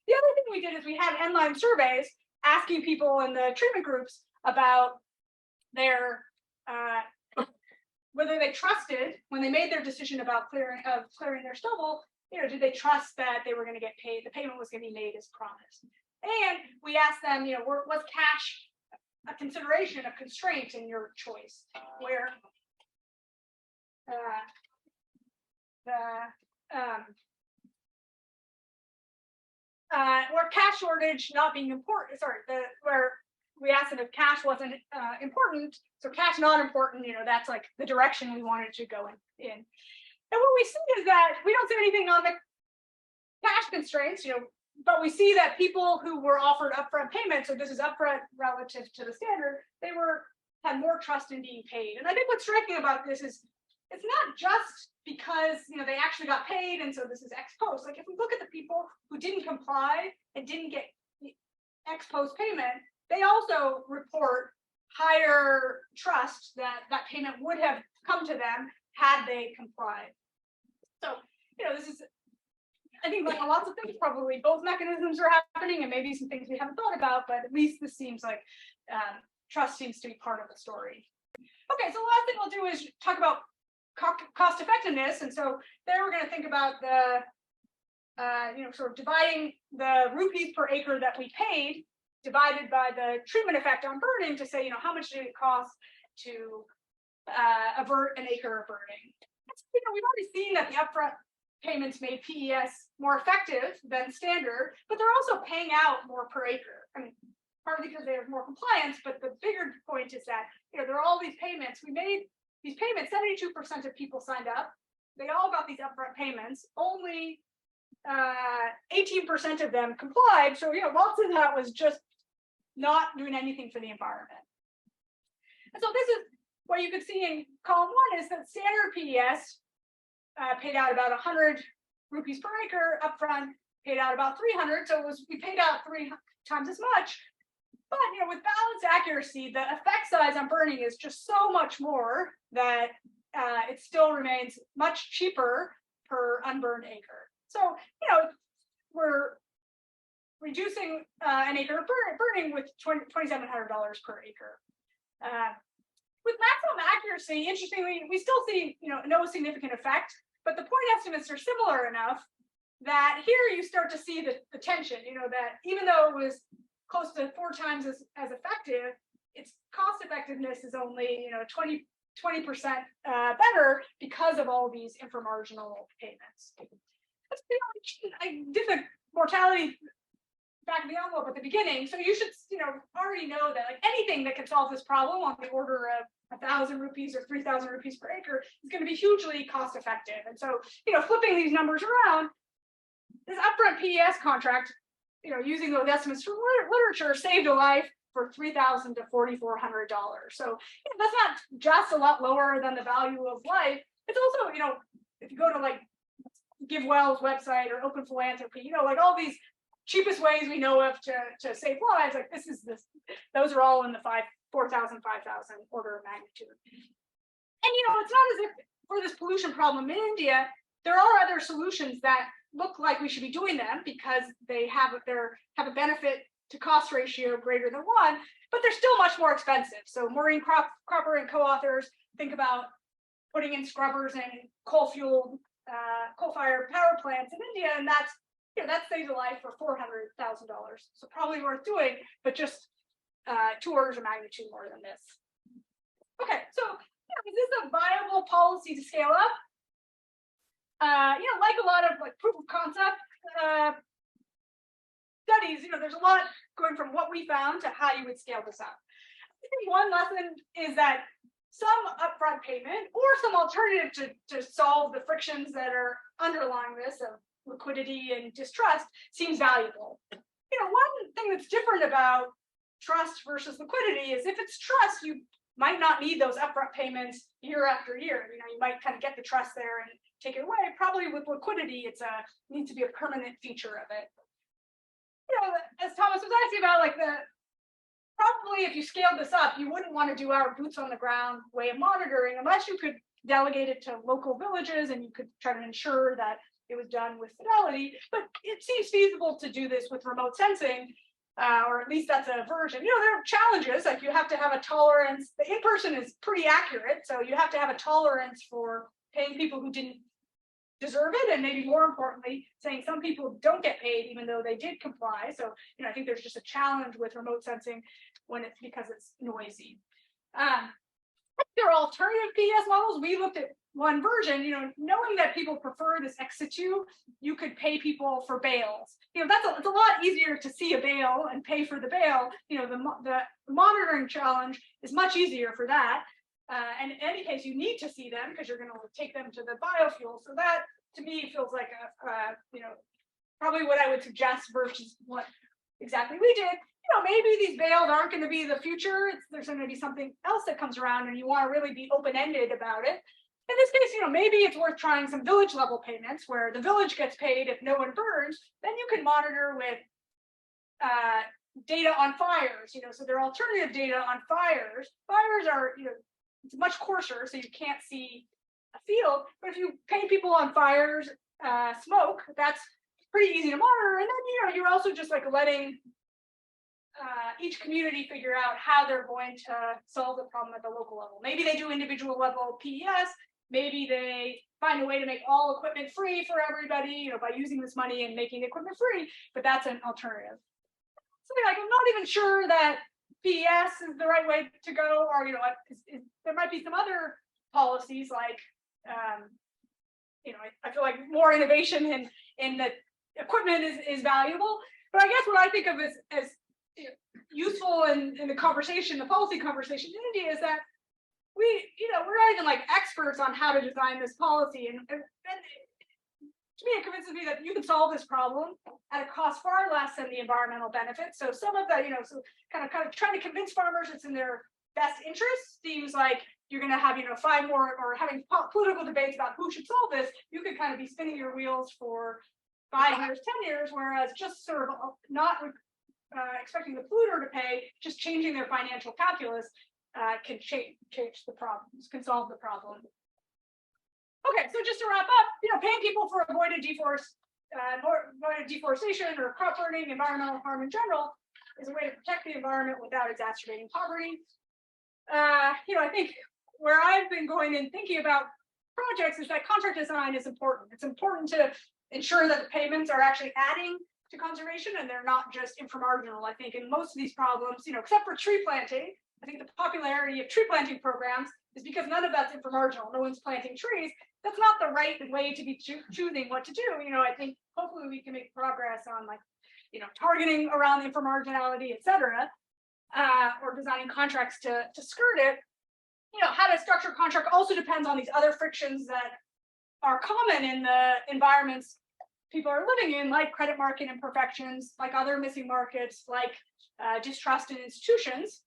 Speaker 2: The other thing we did is we had end-line surveys asking people in the treatment groups about their whether they trusted when they made their decision about clearing their stubble. Did they trust that they were going to get paid? The payment was going to be made as promised. And we asked them, was cash a consideration, a constraint in your choice, where where cash shortage not being important, where we asked them if cash wasn't important, so cash not important, that's like the direction we wanted to go in. And what we see is that we don't see anything on the cash constraints, but we see that people who were offered upfront payments, so this is upfront relative to the standard, they had more trust in being paid. And I think what's striking about this is it's not just because they actually got paid, and so this is ex post. Like if we look at the people who didn't comply and didn't get ex post payment, they also report higher trust that that payment would have come to them had they complied. So this is, I think, like lots of things, probably both mechanisms are happening, and maybe some things we haven't thought about, but at least this seems like trust seems to be part of the story. Okay, so the last thing we'll do is talk about cost effectiveness, and so there we're going to think about the sort of dividing the rupees per acre that we paid divided by the treatment effect on burning to say how much did it cost to avert an acre of burning. We've already seen that the upfront payments made PES more effective than standard, but they're also paying out more per acre. I mean, partly because they have more compliance, but the bigger point is that there are all these payments. We made these payments, 72% of people signed up. They all got these upfront payments. Only 18% of them complied. So lots of that was just not doing anything for the environment. And so this is what you could see in column 1 is that standard PES paid out about 100 rupees per acre upfront, paid out about 300. So we paid out 3 times as much. But with balanced accuracy, the effect size on burning is just so much more that it still remains much cheaper per unburned acre. So we're reducing an acre of burning with $2,700 per acre. With maximum accuracy, interestingly, we still see no significant effect, but the point estimates are similar enough that here you start to see the tension. That even though it was close to 4 times as effective, its cost effectiveness is only 20% better because of all these inframarginal payments. I did the mortality back of the envelope at the beginning. So you should, already know that like anything that can solve this problem on the order of 1,000 rupees or 3,000 rupees per acre is going to be hugely cost effective. And so, flipping these numbers around, this upfront PES contract, using those estimates from literature saved a life for $3,000 to $4,400. So that's not just a lot lower than the value of life. It's also, if you go to like GiveWell's website or Open Philanthropy, like all these cheapest ways we know of to save lives, like those are all in the 4,000, 5,000 order of magnitude. And it's not as if for this pollution problem in India, there are other solutions that look like we should be doing them because they have a benefit to cost ratio greater than 1, but they're still much more expensive. So Maureen Cropper and co-authors think about putting in scrubbers and coal-fueled coal-fired power plants in India, and that saves a life for $400,000. So probably worth doing, but just 2 orders of magnitude more than this. Okay, so is this a viable policy to scale up? Like a lot of like proof of concept studies, there's a lot going from what we found to how you would scale this up. I think one lesson is that some upfront payment or some alternative to solve the frictions that are underlying this of liquidity and distrust seems valuable. One thing that's different about trust versus liquidity is if it's trust, you might not need those upfront payments year after year. You might kind of get the trust there and take it away. Probably with liquidity, it needs to be a permanent feature of it. As Thomas was asking about, probably if you scaled this up, you wouldn't want to do our boots on the ground way of monitoring unless you could delegate it to local villages and you could try to ensure that it was done with fidelity. But it seems feasible to do this with remote sensing, or at least that's a version. There are challenges, like you have to have a tolerance. The in-person is pretty accurate, so you have to have a tolerance for paying people who didn't deserve it, and maybe more importantly, saying some people don't get paid even though they did comply. So, I think there's just a challenge with remote sensing because it's noisy. There are alternative PES models. We looked at one version, knowing that people prefer this ex situ, you could pay people for bails. It's a lot easier to see a bail and pay for the bail. The monitoring challenge is much easier for that. And in any case, you need to see them because you're going to take them to the biofuel. So that, to me, feels like probably what I would suggest versus what exactly we did. Maybe these bails aren't going to be the future. There's going to be something else that comes around, and you want to really be open-ended about it. In this case, maybe it's worth trying some village-level payments where the village gets paid if no one burns. Then you can monitor with data on fires. So there are alternative data on fires. Fires are, it's much coarser, so you can't see a field. But if you pay people on fires, smoke, that's pretty easy to monitor. And then, you're also just letting each community figure out how they're going to solve the problem at the local level. Maybe they do individual level PES. Maybe they find a way to make all equipment free for everybody, by using this money and making the equipment free. But that's an alternative. Something like, I'm not even sure that PES is the right way to go, or there might be some other policies like I feel like more innovation in the equipment is valuable. But I guess what I think of as useful in the conversation, the policy conversation in India, is that we're not even experts on how to design this policy, and to me, it convinces me that you can solve this problem at a cost far less than the environmental benefits. So some of the, so kind of trying to convince farmers it's in their best interest seems like you're going to have, 5 more, or having political debates about who should solve this. You could kind of be spinning your wheels for 5 years, 10 years, whereas just sort of not expecting the polluter to pay, just changing their financial calculus can change the problems, can solve the problem. Okay, so just to wrap up, paying people for avoided deforestation or crop burning, environmental harm in general, is a way to protect the environment without exacerbating poverty. I think where I've been going and thinking about projects is that contract design is important. It's important to ensure that the payments are actually adding to conservation and they're not just inframarginal. I think in most of these problems, except for tree planting, I think the popularity of tree planting programs is because none of that's inframarginal. No one's planting trees. That's not the right way to be choosing what to do. I think hopefully we can make progress on targeting around the inframarginality, et cetera, or designing contracts to skirt it. How to structure contract also depends on these other frictions that are common in the environments people are living in, like credit market imperfections, like other missing markets, like distrust in institutions.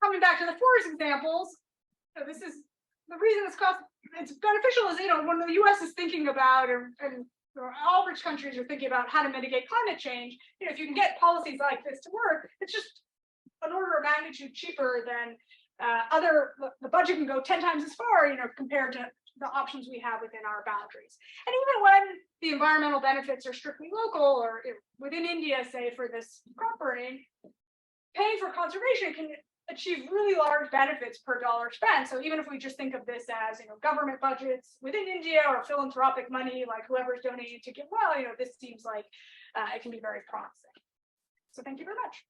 Speaker 2: Coming back to the forest examples, this is the reason it's beneficial is, when the US is thinking about, and all rich countries are thinking about how to mitigate climate change, if you can get policies like this to work, it's just an order of magnitude cheaper than the budget can go 10 times as far, compared to the options we have within our boundaries. And even when the environmental benefits are strictly local, or within India, say for this crop burning, paying for conservation can achieve really large benefits per dollar spent. So even if we just think of this as government budgets within India or philanthropic money, like whoever's donating to get well, this seems like it can be very promising. So thank you very much.